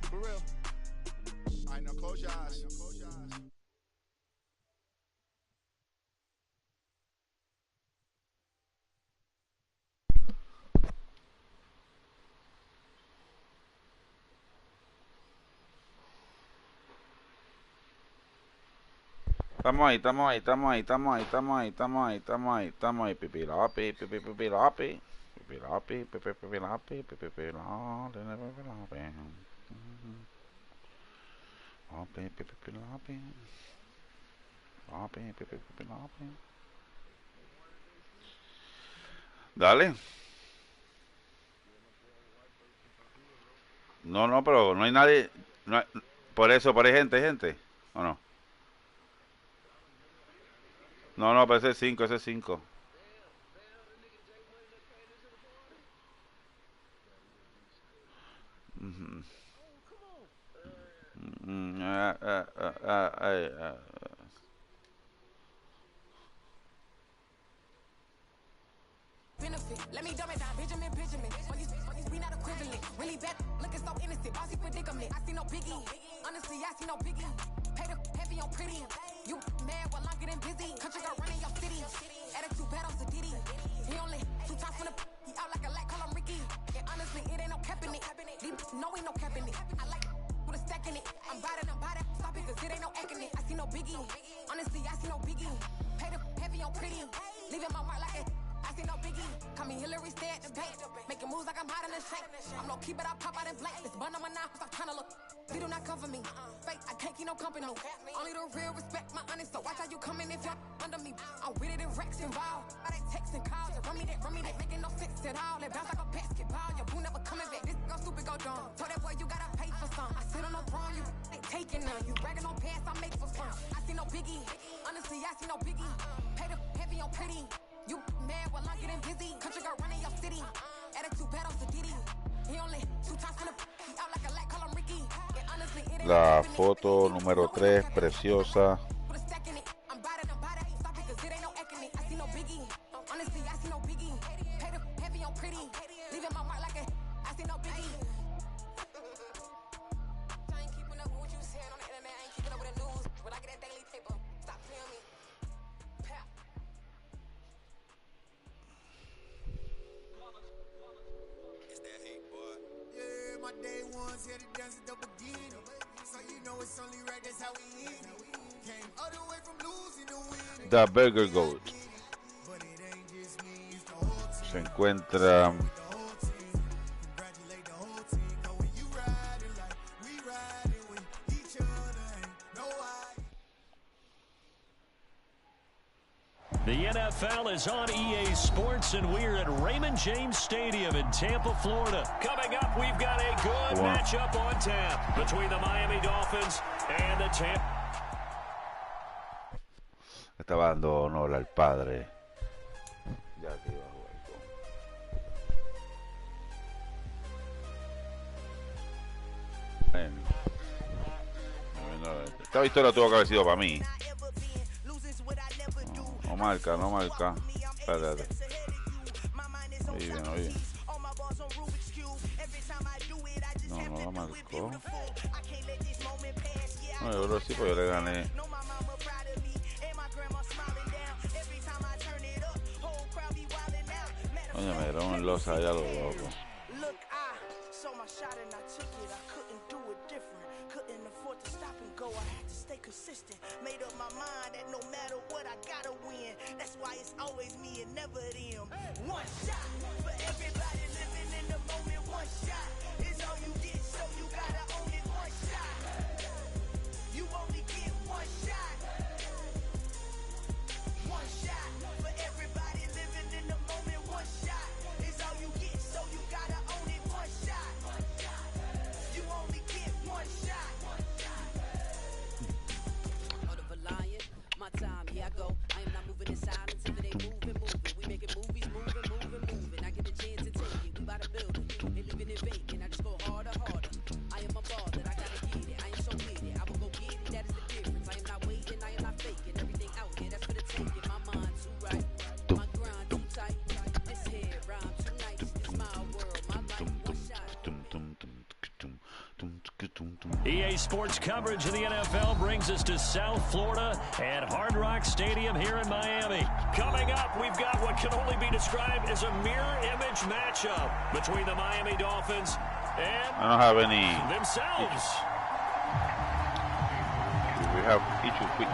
For real. I know, close your eyes. Estamos ahí, pipilapi, pipilapi, pipilapi, pipilapi, pipilapi. Dale. No, pero no hay nadie. No hay, por eso, por ahí gente, ¿o no? No, pero ese es 5, ese es 5. Benefit. Let me dumb it down, Benjamin. We not equivalent. Really bad, looking so innocent. Bossy predicament. I see no biggie. Honestly, I see no biggie. Pay the heavy on pretty. You mad while I'm getting busy. Country girl running your city. Attitude bad on Sadidi. He only 2 times from the he out like a light, call him Ricky. And honestly, it ain't no cap in it. No, ain't no cap in it. I like with a stack in it. I'm by that. Stop it, cause it ain't no acting it. I see no biggie. Honestly, I see no biggie. Pay the heavy on pretty. Leaving my mark like a I see no biggie. Call me Hillary, stay at the bank. Making moves like I'm hiding in shape. I'm low key, but I pop out in blank. This bun on my knife, stop trying to look. They do not cover me. Fake, I can't keep no company. Only the real respect my honest. So watch how you coming if you're under me. I'm with it in Rex involved. I they text and calls. Run me that. Making no sense at all. They bounce like a basketball. Your boo never coming back. This go stupid, go dumb. Told that boy you gotta pay for some. I sit on no throne, you ain't taking none. You bragging on pants, I make for fun. I see no biggie. Honestly, I see no biggie. Pay the heavy on pretty. You mad while I'm getting busy. Country girl running your city. Attitude bad on Sadidi. He only 2 times from the he out like a light, call him Ricky. And honestly, it ain't La foto número 3, preciosa. put a stack in it. I'm by that. Stop it, cause it ain't no acting it. I see no biggie. Honestly, I see no biggie. Pay the heavy on pretty. Leaving my mark like a I see no biggie. I ain't keeping up with what you saying on the internet. I ain't keeping up with the news. When I get that daily paper, stop playing me. Pap. Yeah, my day ones here to dance at the beginning. So you know it's only right, that's how we end it. Came all the way from losing to winning. The Burger Goat. But it ain't just me, it's the whole team. Se encuentra The whole team. Congratulate the whole team. Cause when you riding like we riding with each other, ain't no hiding. The NFL is on EA Sports, and we're at Raymond James Stadium in Tampa, Florida. Coming up, we've got a good matchup on tap between the Miami Dolphins and the Tampa. Estaba dando honor al padre. Ya que iba a jugar con. Esta victoria tuvo que haber sido para mí. No marca. Espérate. Oye. No la marcó. No, yo creo que sí, pues yo le gané. Oye, me dieron un losa allá a los locos. Consistent, made up my mind that no matter what I gotta win. That's why it's always me and never them. One shot for everybody living in the moment. One shot is all you get, so you gotta own it. One shot, you only get one shot. One shot for everybody living in the moment. One shot is all you get, so you gotta own it. One shot, you only get one shot. My time, here I go. I am not moving in silence. If it ain't moving. We making movies, moving. I get the chance to take it. We by the building and living in vacant. EA Sports coverage of the NFL brings us to South Florida at Hard Rock Stadium here in Miami. Coming up, we've got what can only be described as a mirror image matchup between the Miami Dolphins and I don't have any themselves. We have issues quick.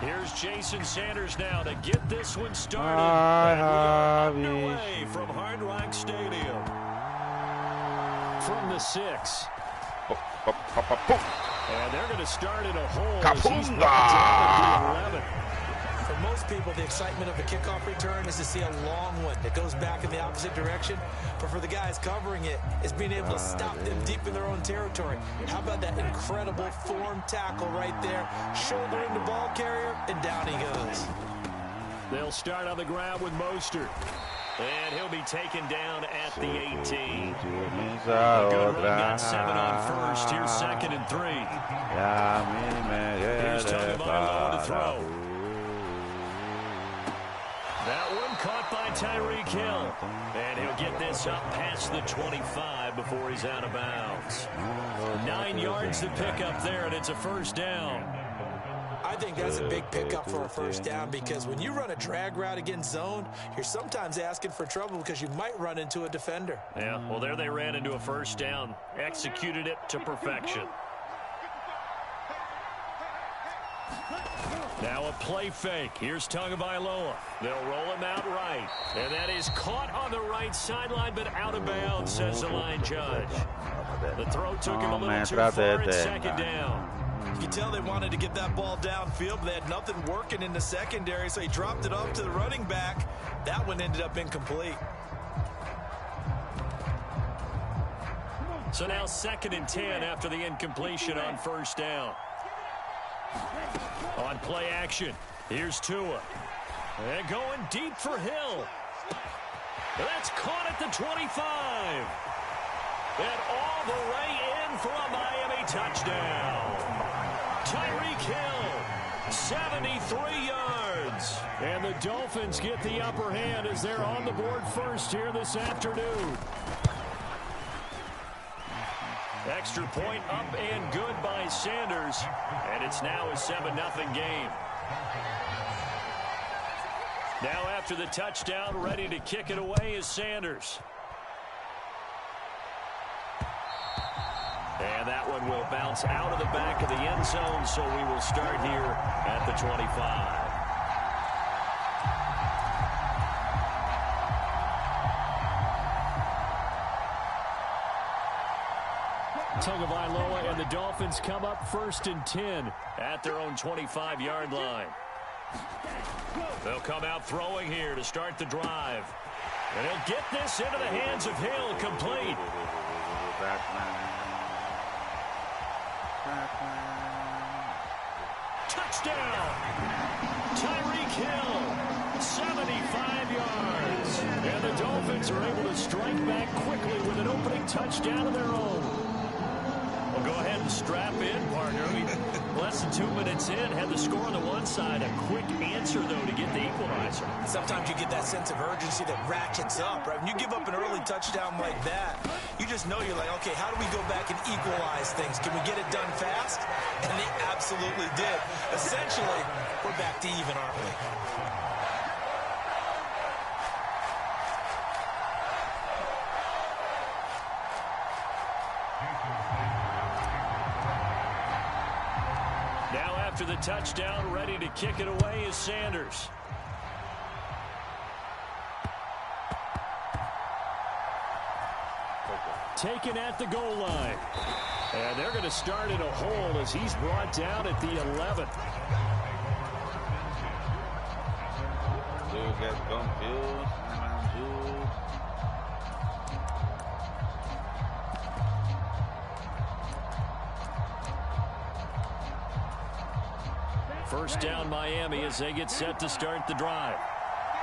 Here's Jason Sanders now to get this one started. And we are underway from Hard Rock Stadium. From the 6. And they're going to start in a hole. For most people, the excitement of a kickoff return is to see a long one that goes back in the opposite direction. But for the guys covering it, it's being able to stop them deep in their own territory. How about that incredible form tackle right there? Shouldering the ball carrier, and down he goes. They'll start on the ground with Mostert. And he'll be taken down at the 18. A good run, got 7 on first. Here's 2nd and 3. Here's Tagovailoa to throw. That one caught by Tyreek Hill. And he'll get this up past the 25 before he's out of bounds. 9 yards to pick up there, and it's a first down. I think that's a big pickup for a first down, because when you run a drag route against zone, you're sometimes asking for trouble because you might run into a defender. Yeah, well, there they ran into a first down. Executed it to perfection. Now a play fake. Here's Tagovailoa. They'll roll him out right. And that is caught on the right sideline, but out of bounds, says the line judge. The throw took him a little too far, and 2nd down. You can tell they wanted to get that ball downfield, but they had nothing working in the secondary, so he dropped it off to the running back. That one ended up incomplete. So now 2nd and 10 after the incompletion on first down. On play action, here's Tua. And going deep for Hill. That's caught at the 25. And all the way in for a Miami touchdown. Tyreek Hill, 73 yards. And the Dolphins get the upper hand as they're on the board first here this afternoon. Extra point up and good by Sanders. And it's now a 7-0 game. Now after the touchdown, ready to kick it away is Sanders. And that one will bounce out of the back of the end zone, so we will start here at the 25. Tagovailoa and the Dolphins come up 1st and 10 at their own 25-yard line. They'll come out throwing here to start the drive. And he'll get this into the hands of Hill, complete. Touchdown! Tyreek Hill, 75 yards. And the Dolphins are able to strike back quickly with an opening touchdown of their own. Well, go ahead and strap in, partner. Less than 2 minutes in, had the score on the one side. A quick answer, though, to get the equalizer. Sometimes you get that sense of urgency that ratchets up, right? When you give up an early touchdown like that, you just know you're like, okay, how do we go back and equalize things? Can we get it done fast? And they absolutely did. Essentially, we're back to even, aren't we? Now after the touchdown, ready to kick it away is Sanders. Taken at the goal line. And they're going to start in a hole as he's brought down at the 11. You get confused. First down Miami as they get set to start the drive.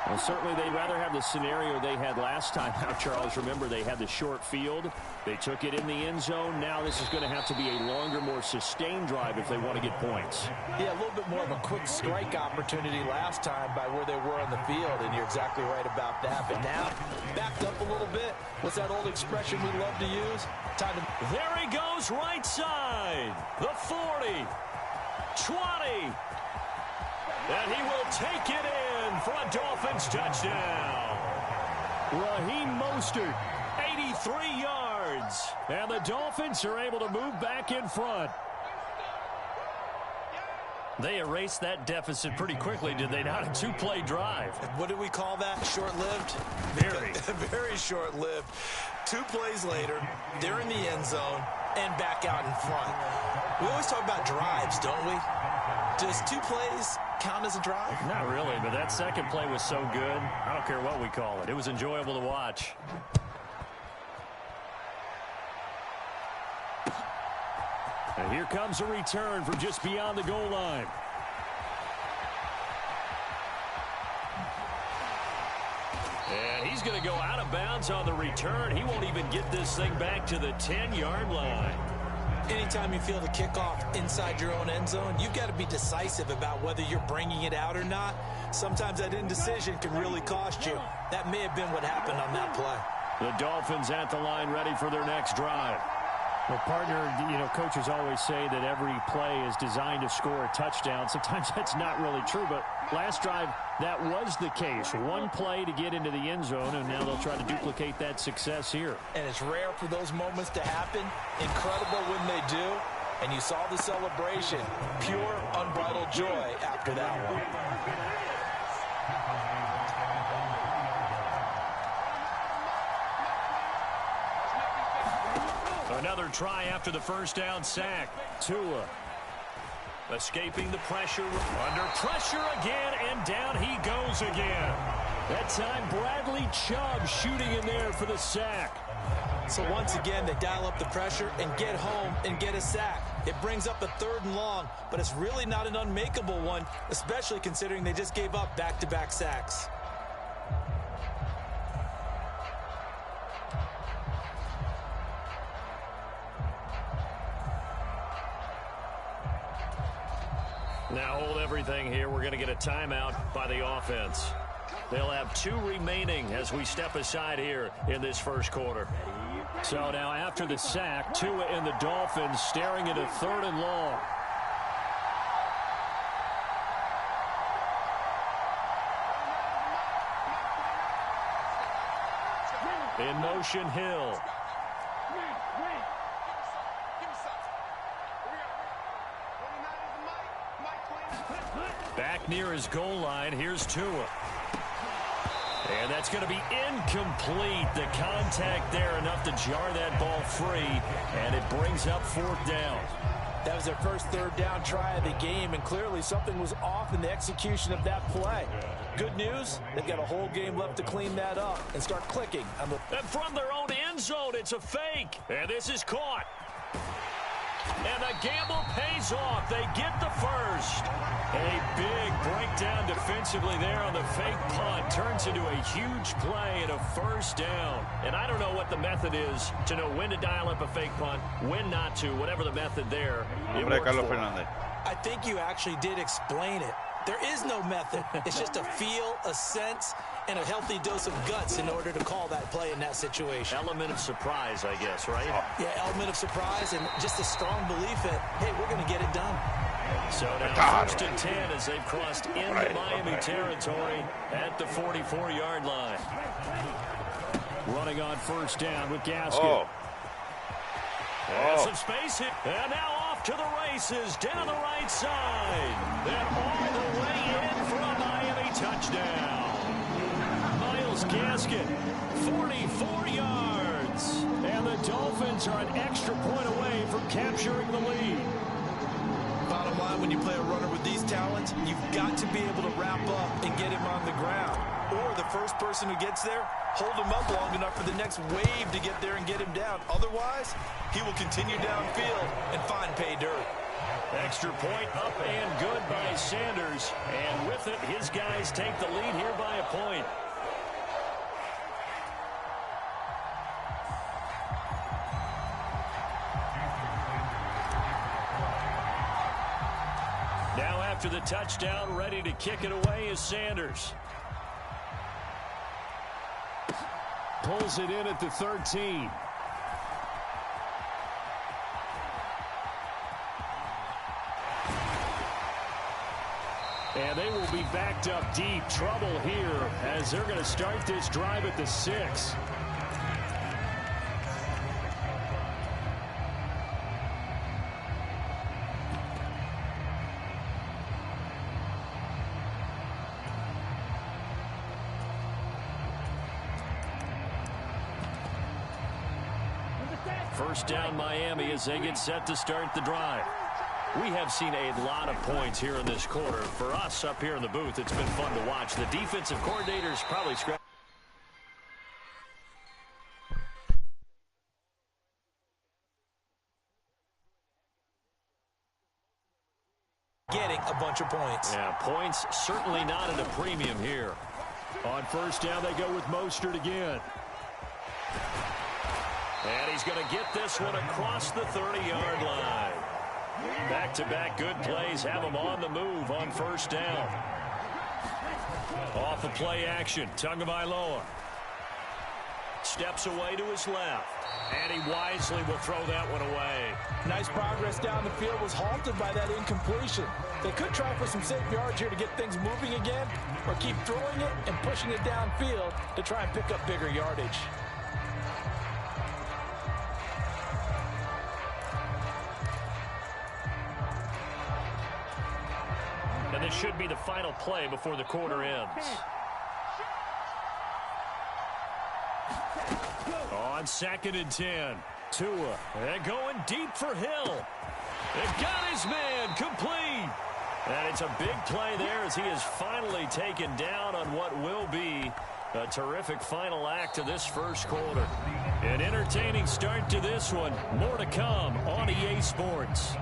Well, certainly they'd rather have the scenario they had last time out, Charles. Remember, they had the short field. They took it in the end zone. Now this is going to have to be a longer, more sustained drive if they want to get points. Yeah, a little bit more of a quick strike opportunity last time by where they were on the field, and you're exactly right about that. But now, backed up a little bit. What's that old expression we love to use? Time to... There he goes, right side. The 40, 20. And he will take it in for a Dolphins touchdown. Raheem Mostert, 83 yards. And the Dolphins are able to move back in front. They erased that deficit pretty quickly, did they not? A two-play drive. What do we call that? Short-lived? Very. Very short-lived. 2 plays later, they're in the end zone and back out in front. We always talk about drives, don't we? Does 2 plays count as a drive? Not really, but that second play was so good. I don't care what we call it. It was enjoyable to watch. And here comes a return from just beyond the goal line. And he's going to go out of bounds on the return. He won't even get this thing back to the 10-yard line. Anytime you feel the kickoff inside your own end zone, you've got to be decisive about whether you're bringing it out or not. Sometimes that indecision can really cost you. That may have been what happened on that play. The Dolphins at the line ready for their next drive. Well, partner, you know, coaches always say that every play is designed to score a touchdown. Sometimes that's not really true, but last drive, that was the case. One play to get into the end zone, and now they'll try to duplicate that success here. And it's rare for those moments to happen. Incredible when they do. And you saw the celebration. Pure, unbridled joy after that one. Another try after the first down sack. Tua escaping the pressure. Under pressure again, and down he goes again. That time Bradley Chubb shooting in there for the sack. So once again, they dial up the pressure and get home and get a sack. It brings up a 3rd and long, but it's really not an unmakeable one, especially considering they just gave up back-to-back sacks. Now hold everything here. We're going to get a timeout by the offense. They'll have 2 remaining as we step aside here in this first quarter. So now after the sack, Tua and the Dolphins staring at a 3rd and long. In motion, Hill. Back near his goal line, here's Tua. And that's going to be incomplete. The contact there enough to jar that ball free, and it brings up 4th down. That was their first 3rd down try of the game, and clearly something was off in the execution of that play. Good news, they've got a whole game left to clean that up and start clicking on the... And from their own end zone, it's a fake. And this is caught. And the gamble pays off. They get the first. A big breakdown defensively there on the fake punt. Turns into a huge play and a 1st down. And I don't know what the method is to know when to dial up a fake punt, when not to, whatever the method there. I think you actually did explain it. There is no method. It's just a feel, a sense, and a healthy dose of guts in order to call that play in that situation. Element of surprise, I guess, right? Yeah, element of surprise and just a strong belief that, hey, we're going to get it done. So now 1st and 10 as they've crossed into Miami territory at the 44-yard line. Running on 1st down with Gaskin. And some space hit. And now off to the races down the right side. Then all the way in for a Miami touchdown. Myles Gaskin, 44 yards. And the Dolphins are an extra point away from capturing the lead. Bottom line, when you play a runner with these talents, you've got to be able to wrap up and get him on the ground. Or the first person who gets there, hold him up long enough for the next wave to get there and get him down. Otherwise, he will continue downfield and find pay dirt. Extra point up and good by Sanders. And with it, his guys take the lead here by a point. Now after the touchdown, ready to kick it away is Sanders. Pulls it in at the 13. And they will be backed up deep. Trouble here as they're going to start this drive at the 6. First down Miami as they get set to start the drive. We have seen a lot of points here in this quarter. For us up here in the booth, it's been fun to watch. The defensive coordinators probably scratch. Getting a bunch of points. Yeah, points certainly not at a premium here. On first down, they go with Mostert again. And he's going to get this one across the 30-yard line. Back-to-back good plays have him on the move on first down. Off of play action, Tagovailoa steps away to his left. And he wisely will throw that one away. Nice progress down the field, was halted by that incompletion. They could try for some safe yards here to get things moving again, or keep throwing it and pushing it downfield to try and pick up bigger yardage. And this should be the final play before the quarter ends. On 2nd and 10, Tua, and going deep for Hill. It got his man complete. And it's a big play there as he is finally taken down on what will be a terrific final act of this first quarter. An entertaining start to this one. More to come on EA Sports.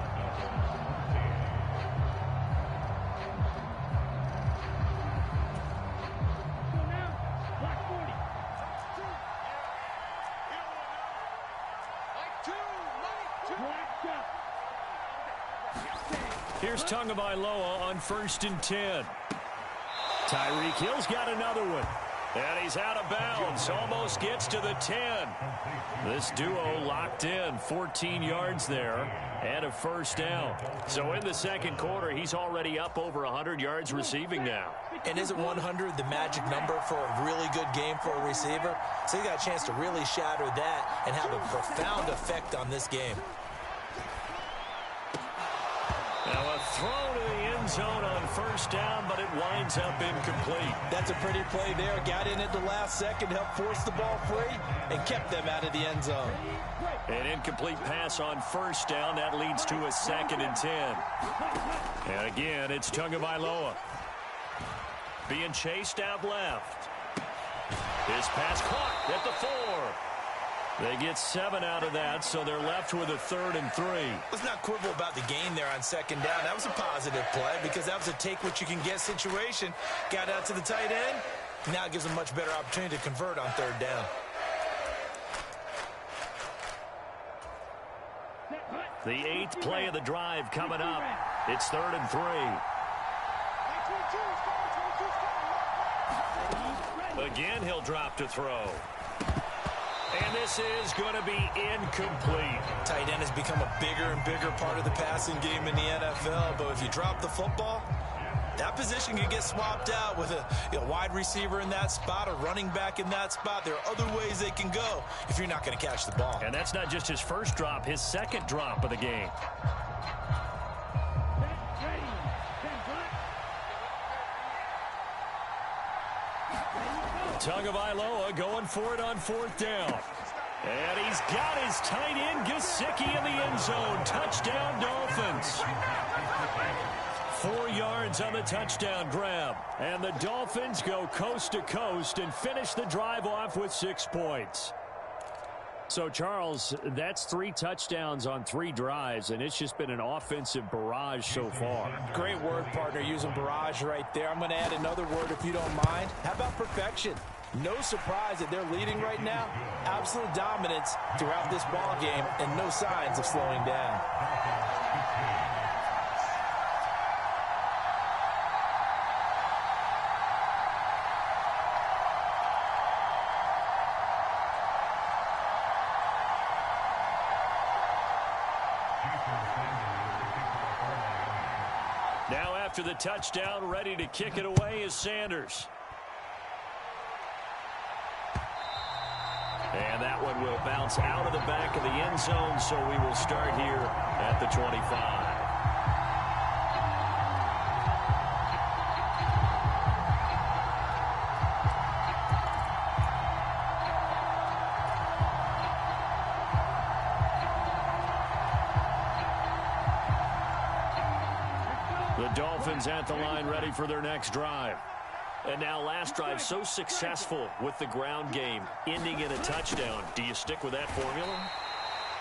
Here's Tagovailoa on 1st and 10. Tyreek Hill's got another one. And he's out of bounds. Almost gets to the 10. This duo locked in. 14 yards there and a first down. So in the second quarter, he's already up over 100 yards receiving now. And isn't 100 the magic number for a really good game for a receiver? So he got a chance to really shatter that and have a profound effect on this game. Now a throw to the end zone on first down, but it winds up incomplete. That's a pretty play there. Got in at the last second, helped force the ball free, and kept them out of the end zone. An incomplete pass on first down. That leads to a 2nd and 10. And again, it's Tagovailoa. Being chased out left. His pass caught at the 4. They get 7 out of that, so they're left with a 3rd and 3. Let's not quibble about the gain there on 2nd down. That was a positive play because that was a take-what-you-can-get situation. Got out to the tight end. Now it gives them a much better opportunity to convert on 3rd down. The 8th play of the drive coming up. It's 3rd and 3. Again, he'll drop to throw. And this is going to be incomplete. Tight end has become a bigger and bigger part of the passing game in the NFL. But if you drop the football, that position can get swapped out with a wide receiver in that spot, a running back in that spot. There are other ways they can go if you're not going to catch the ball. And that's not just his first drop, his second drop of the game. Tagovailoa going for it on 4th down. And he's got his tight end, Gesicki, in the end zone. Touchdown, Dolphins. 4 yards on the touchdown grab. And the Dolphins go coast to coast and finish the drive off with 6 points. So, Charles, that's 3 touchdowns on 3 drives, and it's just been an offensive barrage so far. Great word, partner, using barrage right there. I'm going to add another word if you don't mind. How about perfection? No surprise that they're leading right now. Absolute dominance throughout this ball game and no signs of slowing down. Now after the touchdown, ready to kick it away is Sanders. And that one will bounce out of the back of the end zone, so we will start here at the 25. The Dolphins at the line ready for their next drive. And now last drive so successful with the ground game, ending in a touchdown. Do you stick with that formula?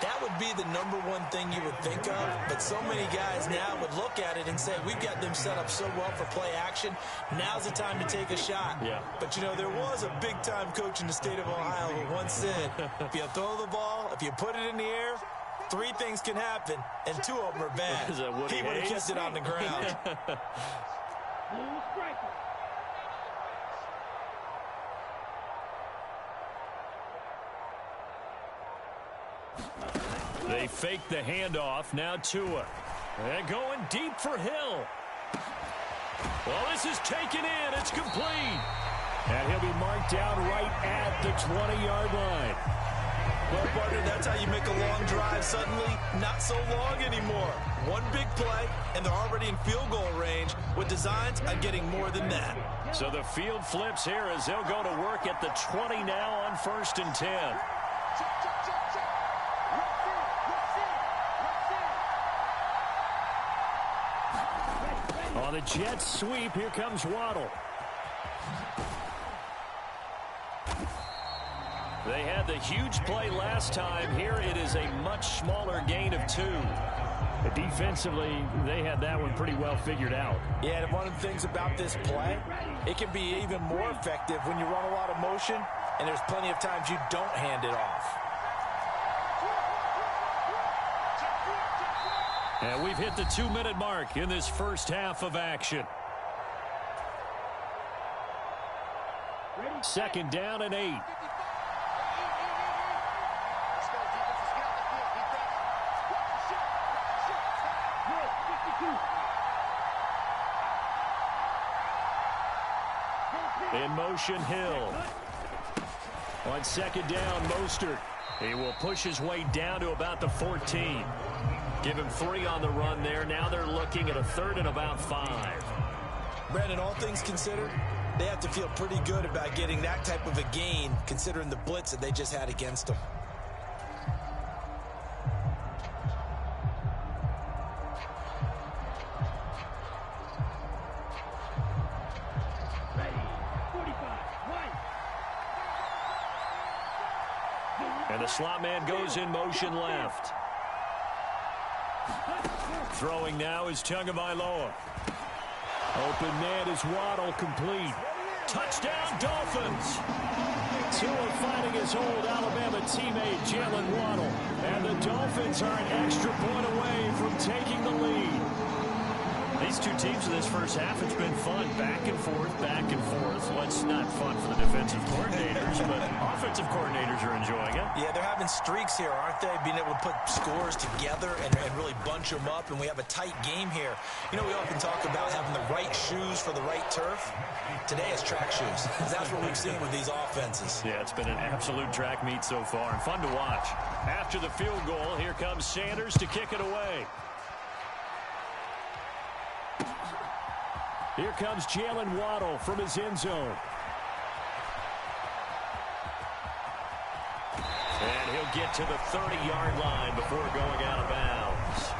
That would be the #1 thing you would think of, but so many guys now would look at it and say, we've got them set up so well for play action. Now's the time to take a shot. Yeah. But, you know, there was a big-time coach in the state of Ohio who once said, if you throw the ball, if you put it in the air, 3 things can happen, and 2 of them are bad. He would have kept it on the ground. They fake the handoff. Now Tua. And going deep for Hill. Well, this is taken in. It's complete. And he'll be marked down right at the 20-yard line. Well, partner, that's how you make a long drive suddenly not so long anymore. One big play, and they're already in field goal range with designs on getting more than that. So the field flips here as they'll go to work at the 20 now on 1st and 10. On the Jets sweep, here comes Waddle. They had the huge play last time. Here it is a much smaller gain of 2. But defensively, they had that one pretty well figured out. Yeah, and one of the things about this play, it can be even more effective when you run a lot of motion, and there's plenty of times you don't hand it off. And we've hit the 2-minute mark in this first half of action. 2nd down and 8. In motion, Hill. On 2nd down, Mostert. He will push his way down to about the 14. Give him 3 on the run there. Now they're looking at a 3rd and about 5. Brandon, all things considered, they have to feel pretty good about getting that type of a gain, considering the blitz that they just had against them. And the slot man goes in motion left. Throwing now is Tagovailoa. Open man is Waddle, complete. Touchdown, Dolphins. Tua finding his old Alabama teammate, Jalen Waddle. And the Dolphins are an extra point away from taking the lead. These two teams in this first half, it's been fun. Back and forth, back and forth. Well, it's not fun for the defensive coordinators, but offensive coordinators are enjoying it. Yeah, they're having streaks here, aren't they? Being able to put scores together and really bunch them up, and we have a tight game here. You know, we often talk about having the right shoes for the right turf. Today it's track shoes. That's what we've seen with these offenses. Yeah, it's been an absolute track meet so far, and fun to watch. After the field goal, here comes Sanders to kick it away. Here comes Jalen Waddle from his end zone. And he'll get to the 30-yard line before going out of bounds.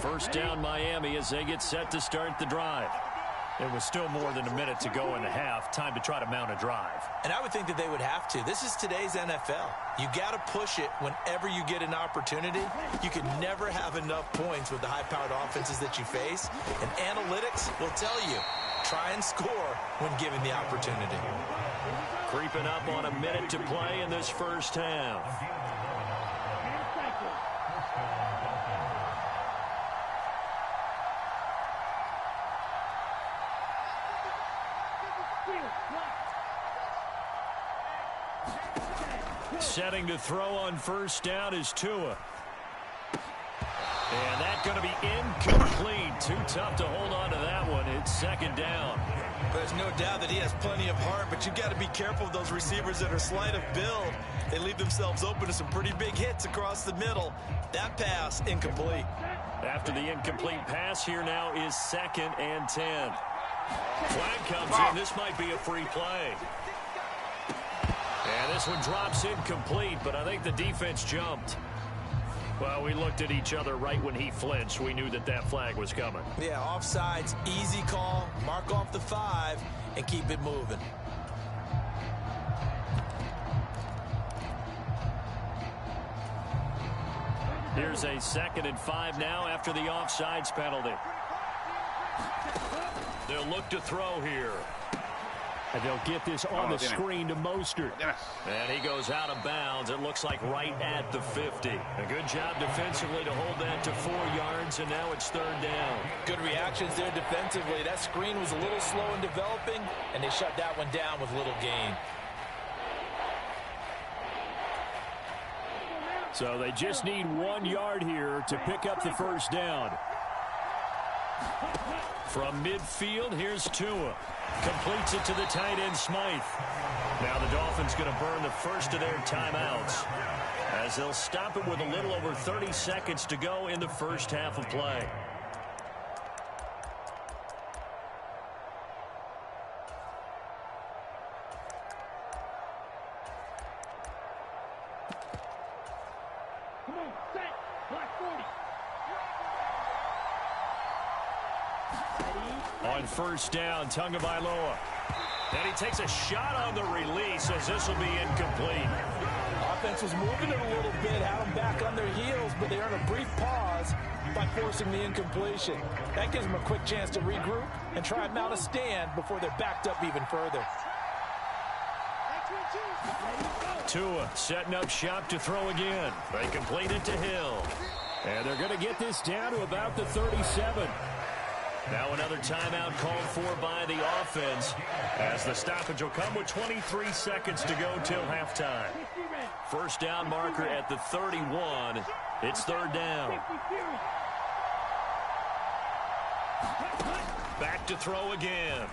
First down Miami as they get set to start the drive. It was still more than a minute to go in the half. Time to try to mount a drive. And I would think that they would have to. This is today's NFL. You got to push it whenever you get an opportunity. You can never have enough points with the high-powered offenses that you face. And analytics will tell you, try and score when given the opportunity. Creeping up on a minute to play in this first half. Setting to throw on first down is Tua. And that's going to be incomplete. Too tough to hold on to that one. It's second down. There's no doubt that he has plenty of heart, but you got to be careful of those receivers that are slight of build. They leave themselves open to some pretty big hits across the middle. That pass, incomplete. After the incomplete pass, here now is 2nd and 10. Flag comes in. This might be a free play. And this one drops incomplete, but I think the defense jumped. Well, we looked at each other right when he flinched. We knew that that flag was coming. Yeah, offsides, easy call. Mark off the 5 and keep it moving. Here's a 2nd and 5 now after the offsides penalty. They'll look to throw here. And they'll get this on the screen to Mostert. And he goes out of bounds. It looks like right at the 50. A good job defensively to hold that to 4 yards, and now it's 3rd down. Good reactions there defensively. That screen was a little slow in developing, and they shut that one down with little gain. So they just need 1 yard here to pick up the first down. From midfield, here's Tua. Completes it to the tight end, Smythe. Now the Dolphins going to burn the first of their timeouts as they'll stop it with a little over 30 seconds to go in the first half of play. Come on, set, black 40. On first down, Tagovailoa. And he takes a shot on the release as this will be incomplete. Offense was moving it a little bit, had them back on their heels, but they earned a brief pause by forcing the incompletion. That gives them a quick chance to regroup and try and mount a stand before they're backed up even further. Tua setting up shop to throw again. They complete it to Hill. And they're going to get this down to about the 37. Now another timeout called for by the offense as the stoppage will come with 23 seconds to go till halftime. First down marker at the 31. It's 3rd down. Back to throw again.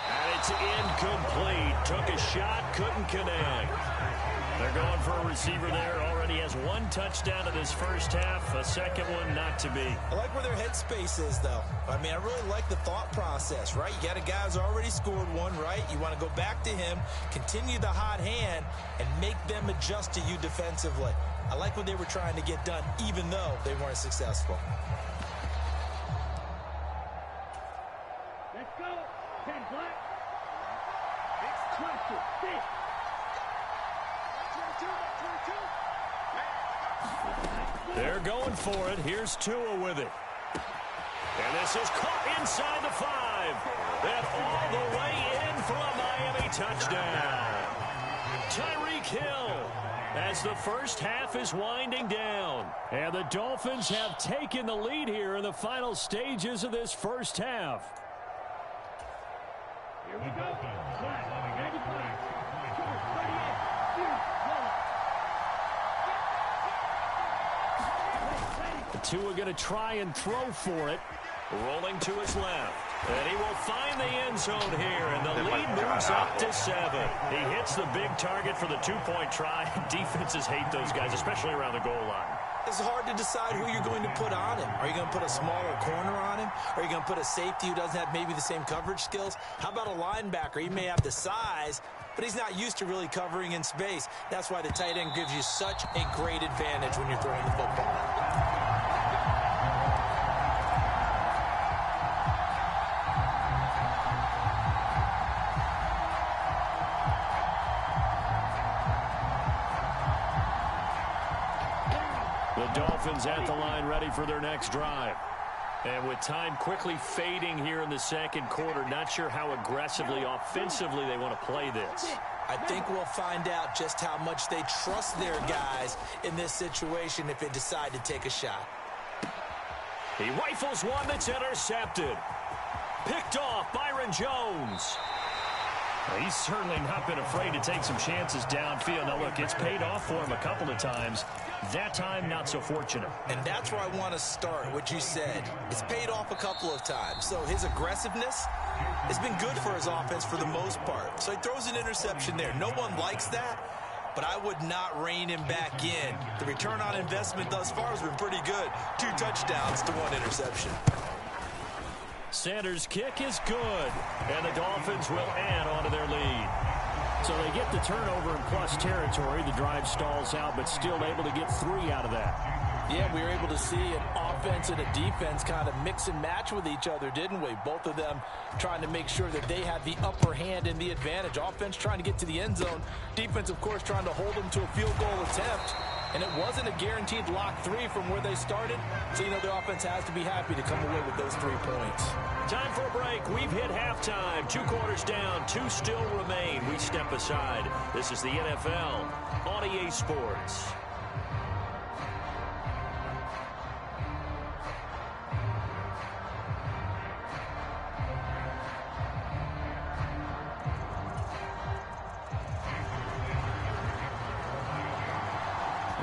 And it's incomplete. Took a shot, couldn't connect. They're going for a receiver there. Already has 1 touchdown in this first half. A second one not to be. I like where their headspace is, though. I mean, I really like the thought process, right? You got a guy who's already scored 1, right? You want to go back to him, continue the hot hand, and make them adjust to you defensively. I like what they were trying to get done, even though they weren't successful. Let's go. 10 black. 22. They're going for it. Here's Tua with it. And this is caught inside the 5. And all the way in for a Miami touchdown. Tyreek Hill as the first half is winding down. And the Dolphins have taken the lead here in the final stages of this first half. Here we go. Tua going to try and throw for it. Rolling to his left. And he will find the end zone here. And the lead moves up to 7. He hits the big target for the 2-point try. Defenses hate those guys, especially around the goal line. It's hard to decide who you're going to put on him. Are you going to put a smaller corner on him? Are you going to put a safety who doesn't have maybe the same coverage skills? How about a linebacker? He may have the size, but he's not used to really covering in space. That's why the tight end gives you such a great advantage when you're throwing the football. The Dolphins at the line ready for their next drive. And with time quickly fading here in the second quarter, not sure how aggressively, offensively they want to play this. I think we'll find out just how much they trust their guys in this situation if they decide to take a shot. He rifles one that's intercepted. Picked off Byron Jones. He's certainly not been afraid to take some chances downfield. Now, look, it's paid off for him a couple of times. That time, not so fortunate. And that's where I want to start, what you said. It's paid off a couple of times. So his aggressiveness has been good for his offense for the most part. So he throws an interception there. No one likes that, but I would not rein him back in. The return on investment thus far has been pretty good. 2 touchdowns to 1 interception. Sanders' kick is good, and the Dolphins will add on to their lead. So they get the turnover in plus territory. The drive stalls out, but still able to get 3 out of that. Yeah, we were able to see an offense and a defense kind of mix and match with each other, didn't we? Both of them trying to make sure that they had the upper hand and the advantage. Offense trying to get to the end zone. Defense, of course, trying to hold them to a field goal attempt. And it wasn't a guaranteed lock 3 from where they started. So, you know, the offense has to be happy to come away with those 3 points. Time for a break. We've hit halftime. 2 quarters down. 2 still remain. We step aside. This is the NFL on EA Sports.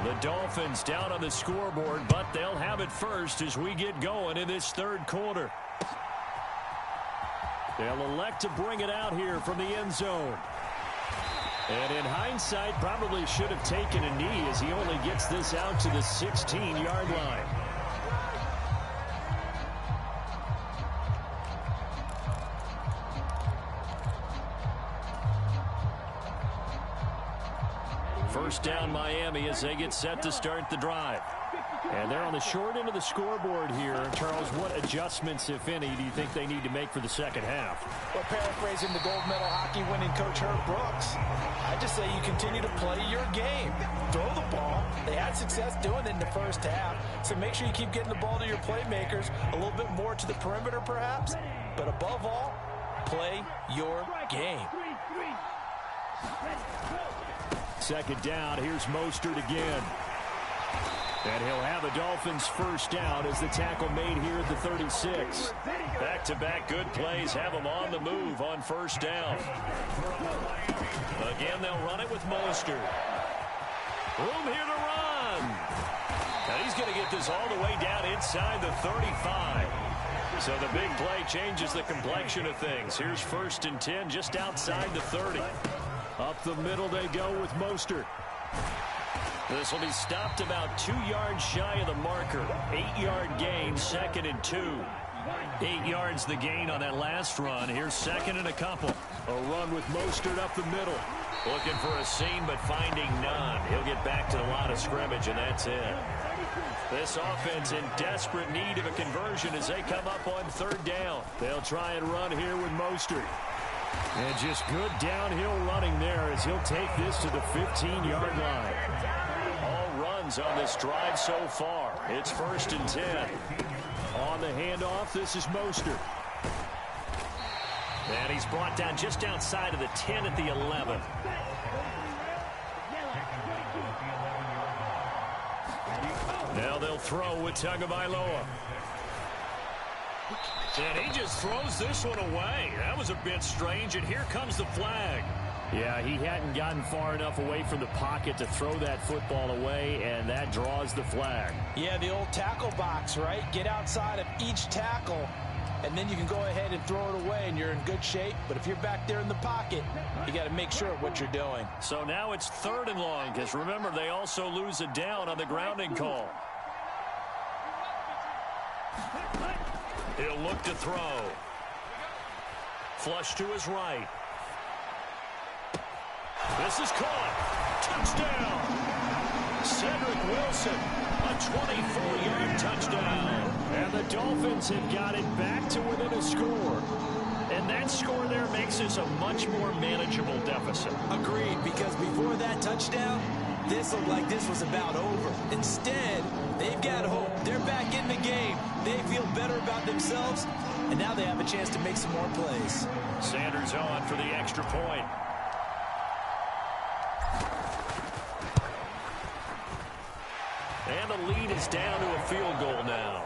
The Dolphins down on the scoreboard, but they'll have it first as we get going in this third quarter. They'll elect to bring it out here from the end zone. And in hindsight, probably should have taken a knee as he only gets this out to the 16-yard line. First down Miami as they get set to start the drive. And they're on the short end of the scoreboard here. Charles, what adjustments, if any, do you think they need to make for the second half? Well, paraphrasing the gold medal hockey winning coach Herb Brooks, I just say you continue to play your game. Throw the ball. They had success doing it in the first half, so make sure you keep getting the ball to your playmakers, a little bit more to the perimeter perhaps, but above all, play your game. Second down, here's Mostert again. And he'll have a Dolphins first down as the tackle made here at the 36. Back-to-back good plays have them on the move on first down. Again, they'll run it with Mostert. Room here to run. And he's going to get this all the way down inside the 35. So the big play changes the complexion of things. Here's 1st and 10 just outside the 30. Up the middle they go with Mostert. This will be stopped about 2 yards shy of the marker. 8-yard gain, 2nd and 2. 8 yards the gain on that last run. Here's 2nd and a couple. A run with Mostert up the middle. Looking for a seam, but finding none. He'll get back to the line of scrimmage, and that's it. This offense in desperate need of a conversion as they come up on 3rd down. They'll try and run here with Mostert. And just good downhill running there as he'll take this to the 15-yard line. All runs on this drive so far. It's 1st and 10. On the handoff, this is Mostert. And he's brought down just outside of the 10 at the 11. Now they'll throw with Tagovailoa. And he just throws this one away. That was a bit strange, and here comes the flag. Yeah, he hadn't gotten far enough away from the pocket to throw that football away, and that draws the flag. Yeah, the old tackle box, right? Get outside of each tackle, and then you can go ahead and throw it away, and you're in good shape. But if you're back there in the pocket, you got to make sure of what you're doing. So now it's 3rd and long, because remember, they also lose a down on the grounding call. He'll look to throw. Flush to his right. This is caught. Touchdown. Cedric Wilson, a 24-yard touchdown. And the Dolphins have got it back to within a score. And that score there makes this a much more manageable deficit. Agreed, because before that touchdown, this looked like this was about over. Instead, they've got hope. They're back in the game. They feel better about themselves, and now they have a chance to make some more plays. Sanders on for the extra point. And the lead is down to a field goal now.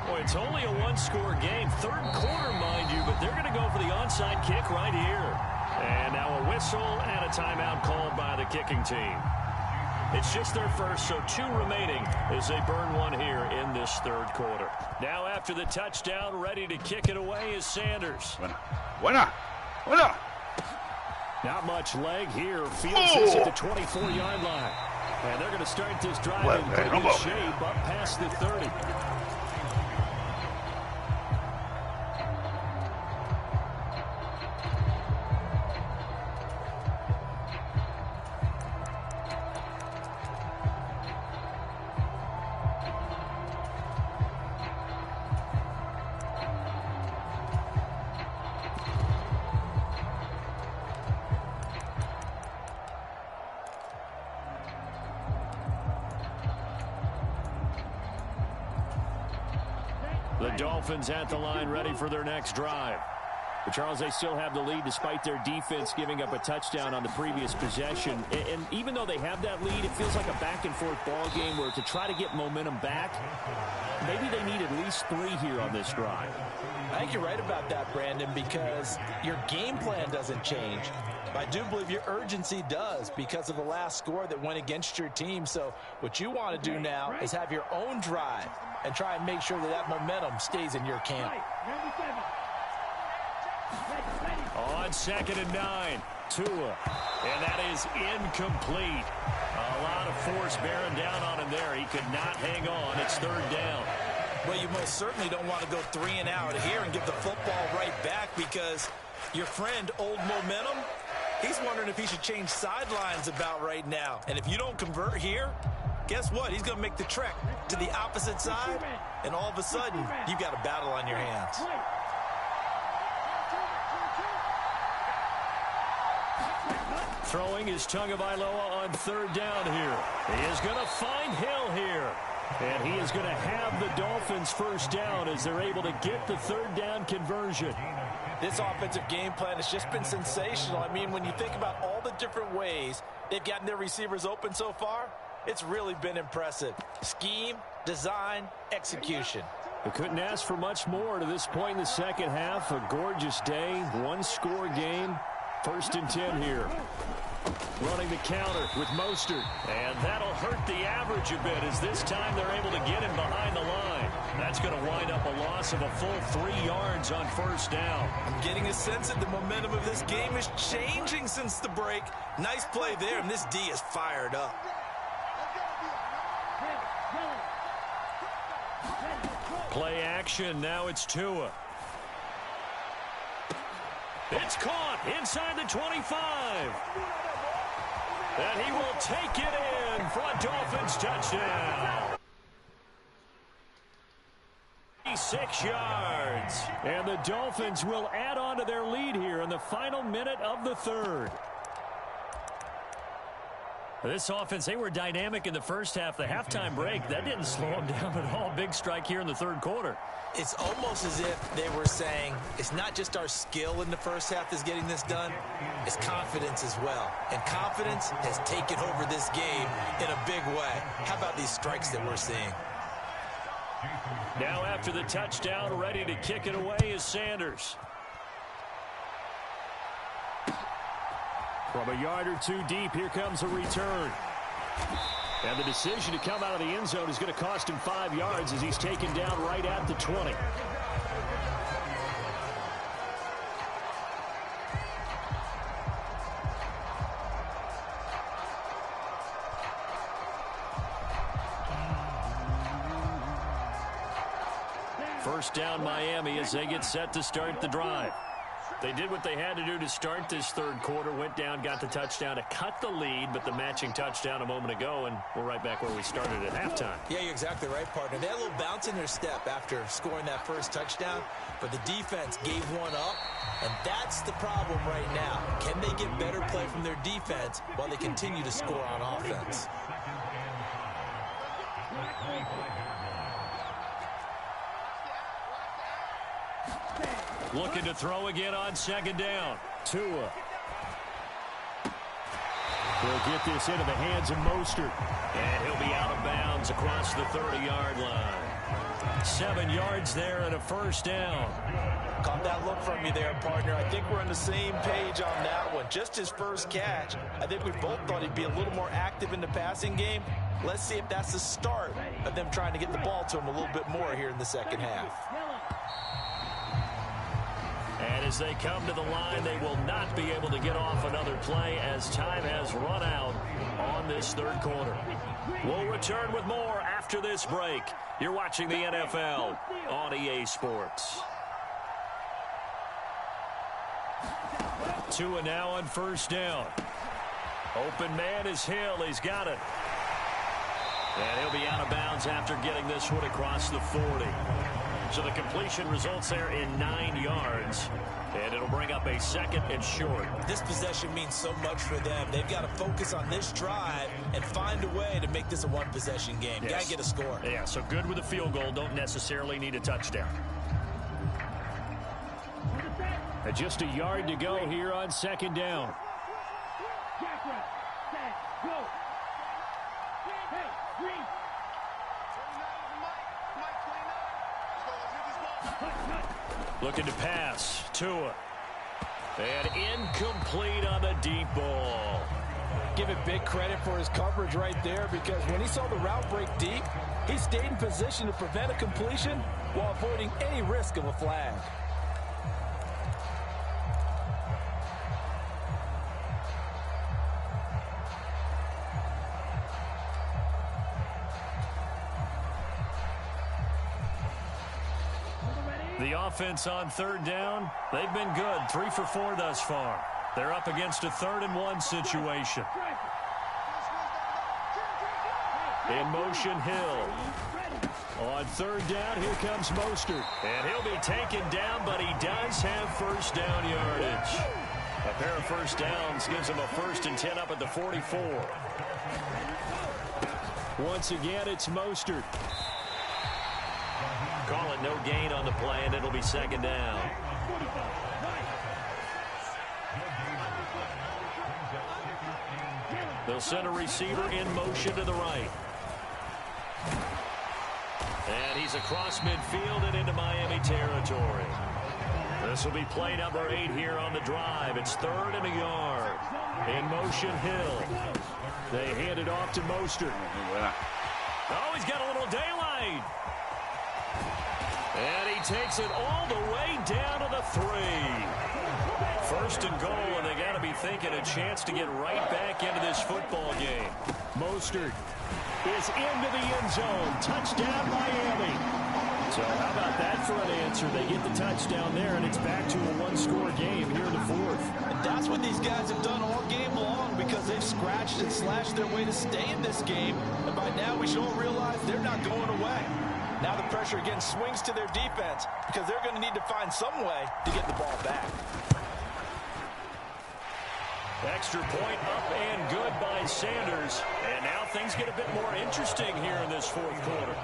Boy, it's only a one-score game. Third quarter, mind you, but they're going to go for the onside kick right here. And now a whistle and a timeout called by the kicking team. It's just their first, so 2 remaining as they burn one here in this third quarter. Now after the touchdown, ready to kick it away is Sanders. Buena. Not much leg here. Fields this at the 24-yard line. And they're going to start this drive in pretty good shape up past the 30. The Dolphins at the line ready for their next drive. But Charles, they still have the lead despite their defense giving up a touchdown on the previous possession. And even though they have that lead, it feels like a back-and-forth ball game where to try to get momentum back, maybe they need at least 3 here on this drive. I think you're right about that, Brandon, because your game plan doesn't change. I do believe your urgency does because of the last score that went against your team. So what you want to do now is have your own drive and try and make sure that that momentum stays in your camp. On 2nd and 9, Tua. And that is incomplete. A lot of force bearing down on him there. He could not hang on. It's 3rd down. Well, you most certainly don't want to go 3 and out here and give the football right back because your friend, Old Momentum, he's wondering if he should change sidelines about right now. And if you don't convert here, guess what? He's going to make the trek to the opposite side, and all of a sudden, you've got a battle on your hands. Throwing is Tagovailoa on 3rd down here. He is going to find Hill here. And he is going to have the Dolphins first down as they're able to get the 3rd down conversion. This offensive game plan has just been sensational. I mean, when you think about all the different ways they've gotten their receivers open so far, it's really been impressive. Scheme, design, execution. They couldn't ask for much more to this point in the second half. A gorgeous day, 1-score game. 1st and 10 here. Running the counter with Mostert. And that'll hurt the average a bit as this time they're able to get him behind the line. That's going to wind up a loss of a full 3 yards on 1st down. I'm getting a sense that the momentum of this game is changing since the break. Nice play there, and this D is fired up. Play action. Now it's Tua. It's caught inside the 25. And he will take it in for a Dolphins touchdown. 6 yards. And the Dolphins will add on to their lead here in the final minute of the 3rd. This offense, they were dynamic in the first half. The halftime break, that didn't slow them down at all. Big strike here in the 3rd quarter. It's almost as if they were saying, it's not just our skill in the first half that's getting this done, it's confidence as well. And confidence has taken over this game in a big way. How about these strikes that we're seeing? Now after the touchdown, ready to kick it away is Sanders. From a yard or 2 deep, here comes a return. And the decision to come out of the end zone is going to cost him 5 yards as he's taken down right at the 20. First down Miami as they get set to start the drive. They did what they had to do to start this third quarter, went down, got the touchdown to cut the lead, but the matching touchdown a moment ago, and we're right back where we started at halftime. Yeah, you're exactly right, partner. They had a little bounce in their step after scoring that first touchdown, but the defense gave one up, and that's the problem right now. Can they get better play from their defense while they continue to score on offense? Looking to throw again on second down. Tua. He'll get this into the hands of Mostert. And he'll be out of bounds across the 30-yard line. 7 yards there and a first down. Caught that look from you there, partner. I think we're on the same page on that one. Just his first catch. I think we both thought he'd be a little more active in the passing game. Let's see if that's the start of them trying to get the ball to him a little bit more here in the second half. And as they come to the line, they will not be able to get off another play as time has run out on this third quarter. We'll return with more after this break. You're watching the NFL on EA Sports. Tua now on first down. Open man is Hill. He's got it. And he'll be out of bounds after getting this one across the 40. So the completion results there in 9 yards. And it'll bring up a second and short. This possession means so much for them. They've got to focus on this drive and find a way to make this a one-possession game. Yes. Got to get a score. Yeah, so good with a field goal. Don't necessarily need a touchdown. And just a yard to go here on second down. Looking to pass. Tua. And incomplete on the deep ball. Give it big credit for his coverage right there, because when he saw the route break deep, he stayed in position to prevent a completion while avoiding any risk of a flag. The offense on third down, they've been good. 3 for 4 thus far. They're up against a 3rd-and-1 situation. In motion, Hill. On third down, here comes Mostert. And he'll be taken down, but he does have first down yardage. A pair of first downs gives him a 1st and 10 up at the 44. Once again, it's Mostert. Call it no gain on the play, and it'll be second down. They'll send a receiver in motion to the right. And he's across midfield and into Miami territory. This will be play number 8 here on the drive. It's 3rd and a yard. In motion, Hill. They hand it off to Mostert. Oh, he's got a little daylight. And he takes it all the way down to the 3. 1st and goal, and they got to be thinking a chance to get right back into this football game. Mostert is into the end zone. Touchdown, Miami. So how about that for an answer? They get the touchdown there, and it's back to a 1-score game here in the 4th. And that's what these guys have done all game long, because they've scratched and slashed their way to stay in this game. And by now, we should all realize they're not going away. Now the pressure again swings to their defense, because they're going to need to find some way to get the ball back. Extra point up and good by Sanders. And now things get a bit more interesting here in this 4th quarter.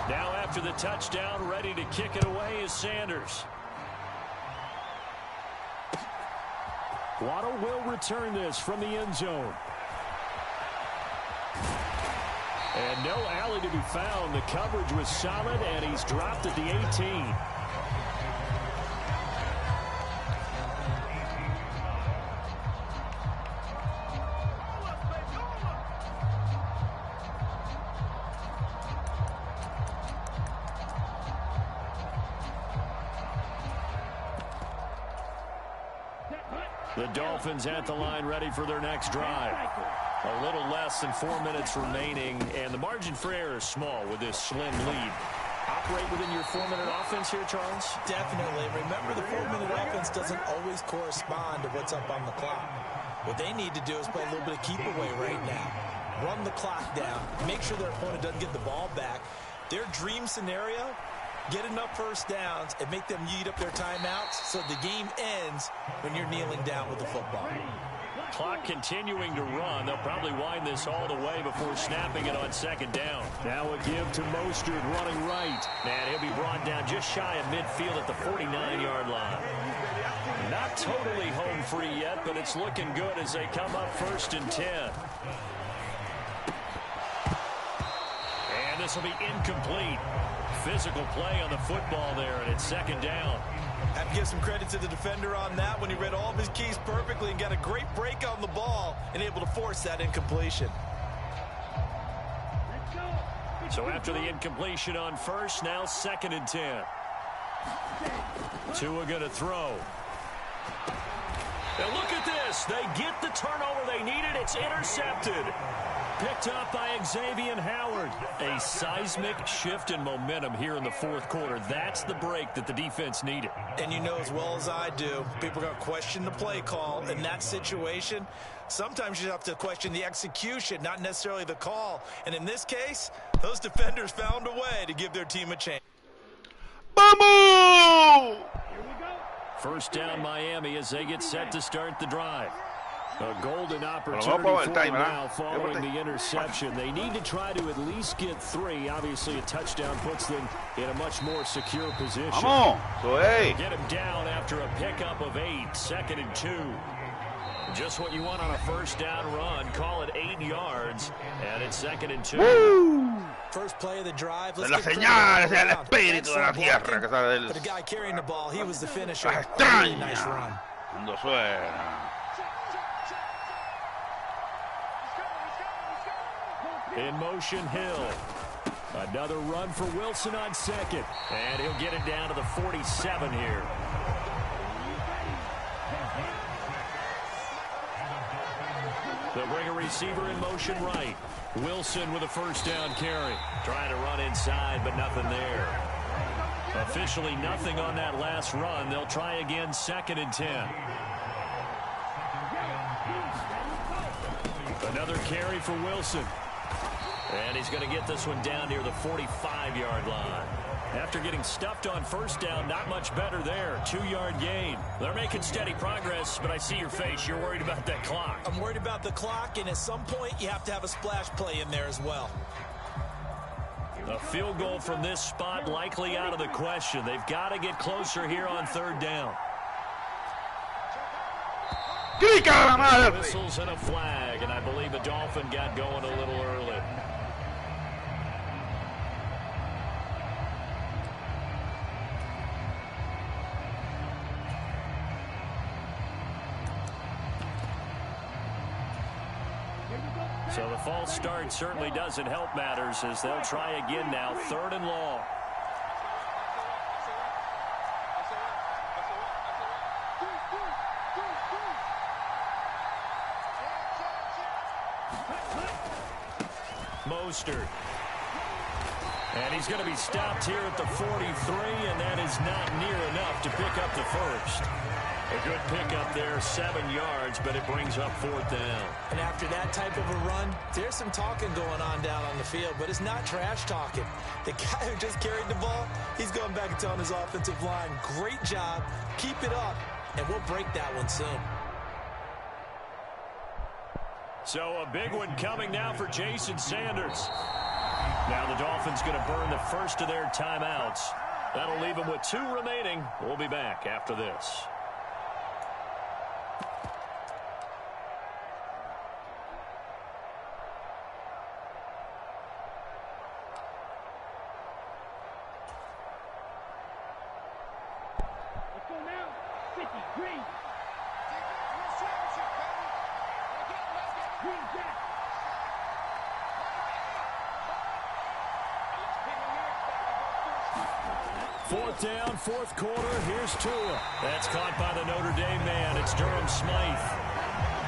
Now after the touchdown, ready to kick it away is Sanders. Waddle will return this from the end zone. And no alley to be found. The coverage was solid, and he's dropped at the 18. The Dolphins at the line ready for their next drive. A little less than 4 minutes remaining, and the margin for error is small with this slim lead. Operate within your 4-minute offense here, Charles? Definitely. Remember, the 4-minute offense doesn't always correspond to what's up on the clock. What they need to do is play a little bit of keep away right now. Run the clock down. Make sure their opponent doesn't get the ball back. Their dream scenario, get enough first downs and make them eat up their timeouts so the game ends when you're kneeling down with the football. Clock continuing to run. They'll probably wind this all the way before snapping it on second down. Now a give to Mostert running right. And he'll be brought down just shy of midfield at the 49-yard line. Not totally home free yet, but it's looking good as they come up 1st and 10. And this will be incomplete. Physical play on the football there, and it's 2nd down. I have to give some credit to the defender on that when he read all of his keys perfectly and got a great break on the ball and able to force that incompletion. So after the incompletion on first, now 2nd and 10. Tua going to throw. And look at this. They get the turnover they needed. It's intercepted. Picked up by Xavier Howard. A seismic shift in momentum here in the 4th quarter. That's the break that the defense needed. And you know as well as I do, people are going to question the play call in that situation. Sometimes you have to question the execution, not necessarily the call. And in this case, those defenders found a way to give their team a chance. ¡Vamos! 1st down Miami as they get set to start the drive. A golden opportunity for them now following the interception. They need to try to at least get 3. Obviously, a touchdown puts them in a much more secure position. Get him down after a pickup of 8. 2nd and 2. Just what you want on a 1st down run. Call it 8 yards, and it's 2nd and 2. ¡Woo! First play of the drive. De las señales, el espíritu de la tierra que sale del... But the guy carrying the ball, he was the finisher. Really nice run. Cuando suena. In motion, Hill. Another run for Wilson on 2nd. And he'll get it down to the 47 here. They'll bring a receiver in motion right. Wilson with a 1st down carry. Trying to run inside, but nothing there. Officially nothing on that last run. They'll try again 2nd and 10. Another carry for Wilson. And he's going to get this one down near the 45-yard line. After getting stuffed on 1st down, not much better there. 2-yard gain. They're making steady progress, but I see your face. You're worried about that clock. I'm worried about the clock, and at some point, you have to have a splash play in there as well. A field goal from this spot likely out of the question. They've got to get closer here on 3rd down. Whistles and a flag, and I believe the Dolphin got going a little early. So the false start certainly doesn't help matters as they'll try again now. 3rd and long. Mostert. And he's going to be stopped here at the 43, and that is not near enough to pick up the 1st. A good pickup there, 7 yards, but it brings up 4th down. And after that type of a run, there's some talking going on down on the field, but it's not trash talking. The guy who just carried the ball, he's going back and telling his offensive line, great job, keep it up, and we'll break that one soon. So a big one coming now for Jason Sanders. Now the Dolphins going to burn the 1st of their timeouts. That'll leave them with 2 remaining. We'll be back after this. Fourth down, 4th quarter. Here's Tua. That's caught by the Notre Dame man. it's Durham Smythe.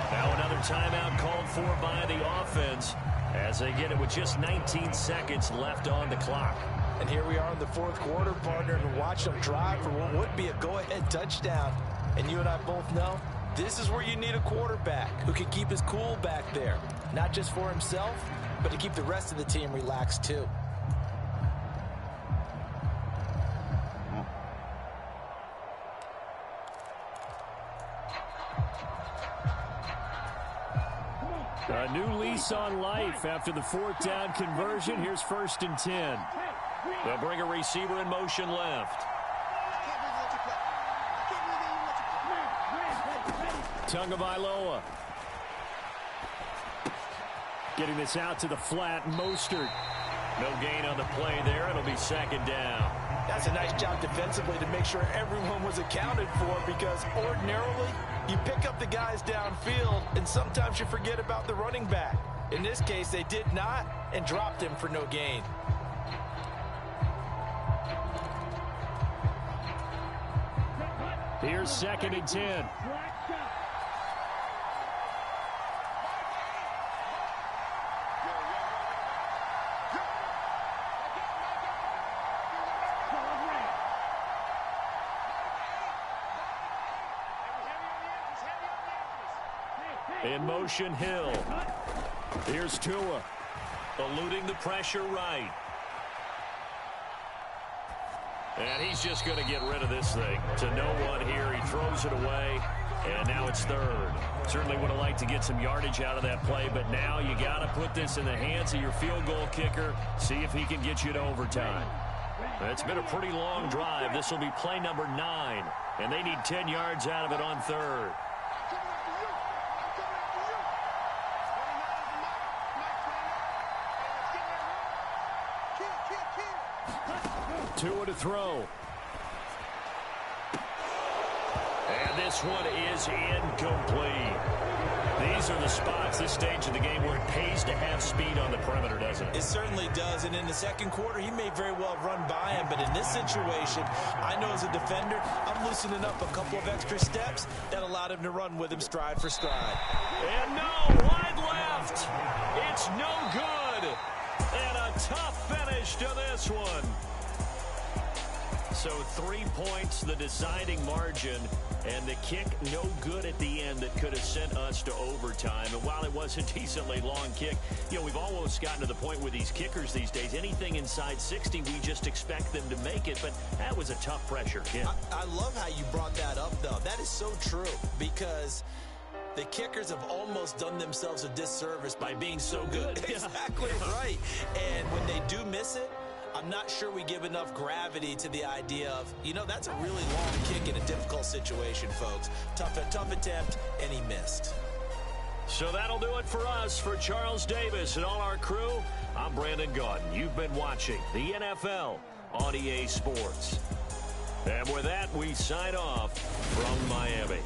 Now another timeout called for by the offense as they get it with just 19 seconds left on the clock. And here we are in the fourth quarter, partner, and watch them drive for what would be a go-ahead touchdown. And you and I both know this is where you need a quarterback who can keep his cool back there, not just for himself, but to keep the rest of the team relaxed too. A new lease on life after the fourth down conversion. Here's 1st and 10. They'll bring a receiver in motion left. Tagovailoa. Getting this out to the flat. Mostert. No gain on the play there. It'll be 2nd down. That's a nice job defensively to make sure everyone was accounted for, because ordinarily you pick up the guys downfield and sometimes you forget about the running back. In this case, they did not and dropped him for no gain. Here's 2nd and 10. In motion, Hill. Here's Tua. Eluding the pressure right. And he's just going to get rid of this thing to no one here. He throws it away, and now it's 3rd. Certainly would have liked to get some yardage out of that play, but now you got to put this in the hands of your field goal kicker, see if he can get you to overtime. It's been a pretty long drive. This will be play number 9, and they need 10 yards out of it on 3rd. Tua to throw. And this one is incomplete. These are the spots, this stage of the game, where it pays to have speed on the perimeter, doesn't it? It certainly does, and in the second quarter, he may very well have run by him, but in this situation, I know as a defender, I'm loosening up a couple of extra steps that allowed him to run with him stride for stride. And no, wide left. It's no good. And a tough finish to this one. So 3 points, the deciding margin, and the kick no good at the end that could have sent us to overtime. And while it was a decently long kick, you know, we've almost gotten to the point with these kickers these days, anything inside 60, we just expect them to make it. But that was a tough pressure kick. I love how you brought that up, though. That is so true, because the kickers have almost done themselves a disservice by being so good. Exactly right. And when they do miss it, I'm not sure we give enough gravity to the idea of, you know, that's a really long kick in a difficult situation, folks. Tough attempt, and he missed. So that'll do it for us. For Charles Davis and all our crew, I'm Brandon Gaudin. You've been watching the NFL on EA Sports. And with that, we sign off from Miami.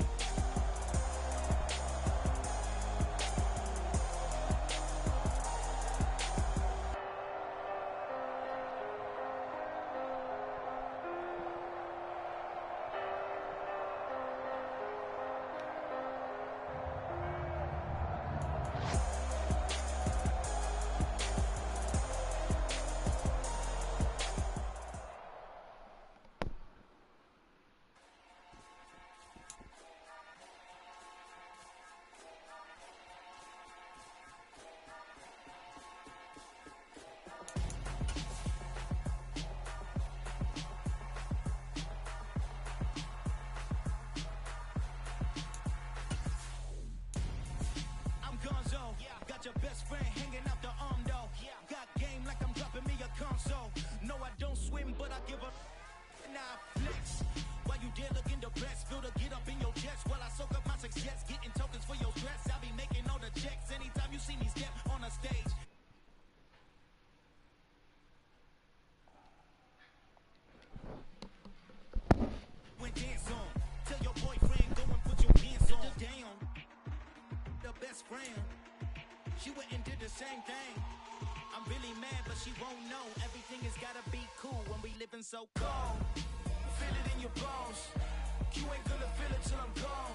Your best friend hanging out the arm though. Got game like I'm dropping me a console. No, I don't swim, but I give up. Now I flex. While you there looking the best, feel to get up in your chest while I soak up my success. Getting tokens for your stress. I'll be making all the checks anytime you see me step on a stage. When dance on, tell your boyfriend go and put your pants on. Down. The best friend. She went and did the same thing. I'm really mad, but she won't know. Everything has gotta be cool when we living so cold. Feel it in your bones. You ain't gonna feel it till I'm gone.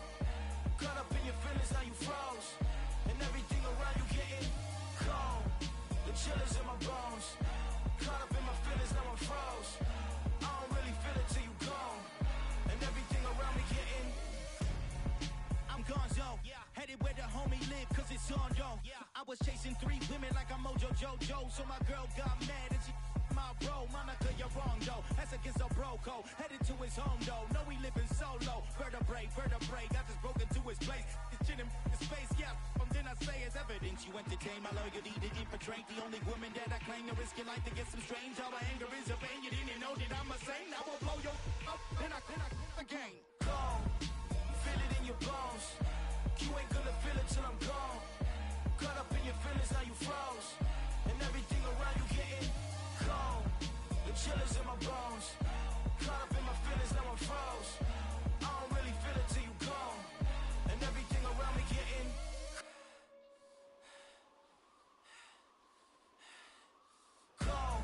it where the homie live, cause it's on, yo. I was chasing 3 women like I'm Mojo Jojo, so my girl got mad and she my bro. Monica, you're wrong, though. That's against a bro code. Headed to his home, though. No, he living solo. Vertebrae. I just broke into his place. It's chin in his face, yeah. Then I say it's evidence. You entertain my loyalty to infiltrate the only woman that I claim to risk your life to get some strange. All my anger is a pain. You didn't know that I'm a saint. I will blow your up, then I again. Gone. Feel it in your bones. You ain't gonna feel it till I'm gone. Caught up in your feelings, now you froze. And everything around you getting cold. The chillers in my bones. Caught up in my feelings, now I'm froze. I don't really feel it till you gone. And everything around me getting cold.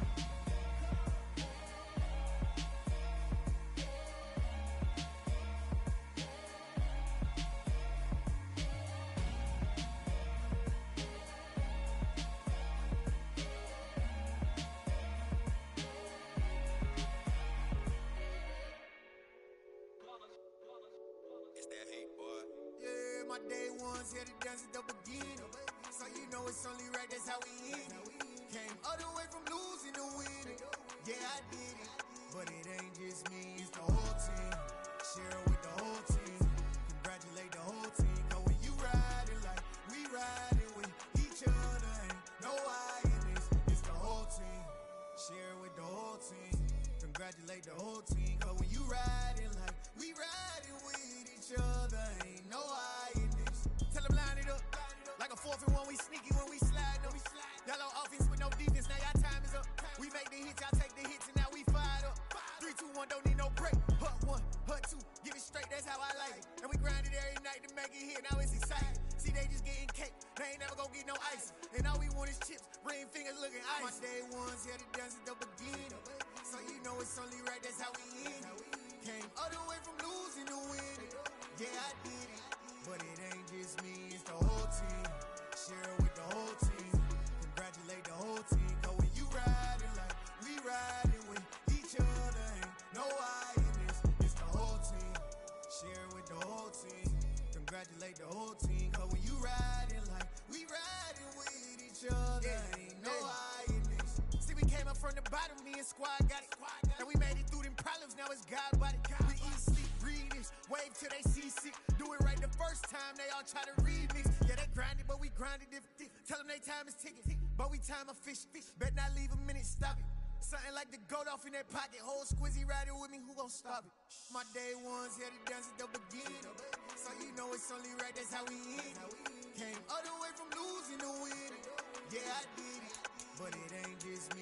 My day ones here to dance at the beginning. So you know it's only right, that's how we end it. Came all the way from losing to winning. Yeah, I did it. But it ain't just me, it's the whole team. Share it with the whole team. Congratulate the whole team. Cause when you riding like we riding with each other, ain't no I in this. It's the whole team. Share it with the whole team. Congratulate the whole team. Cause when you riding like we riding with each other, ain't no I in this. Tell them line it up. Like a 4th and 1, we sneaky when we slide. No, we slide. Y'all on offense with no defense, now y'all time is up. We make the hits, y'all take the hits, and now we fired up. 3, 2, 1, don't need no break. Hut 1, hut 2, give it straight, that's how I like it. And we grind it every night to make it hit, now it's exciting. See, they just getting cake, they ain't never gonna get no ice. And all we want is chips, ring fingers looking ice. My day ones here to dance at the beginning. So you know it's only right, that's how we end it. Came all the way from losing to winning. Yeah, I did it. But it ain't just me, it's the whole team. Share it with the whole team. Congratulate the whole team. Cause when you riding like we riding with each other, ain't no I in this. It's the whole team. Share it with the whole team. Congratulate the whole team. Cause when you riding like we riding with each other, ain't no I in this. See, we came up from the bottom, me and squad got it. And we made it through them problems, now it's God body. We eat, sleep, breathe this, wave till they see sick. Do it right the first time, they all try to remix. Yeah, they grinded, but we grinded different. Tell them they time is ticking, but we time a fish. Bet not leave a minute, stop it. Something like the goat off in that pocket. Whole squizzy riding with me, who gon' stop it? My day ones here to dance at the beginning. So you know it's only right, that's how we end it. Came all the way from losing to winning. Yeah, I did it. But it ain't just me,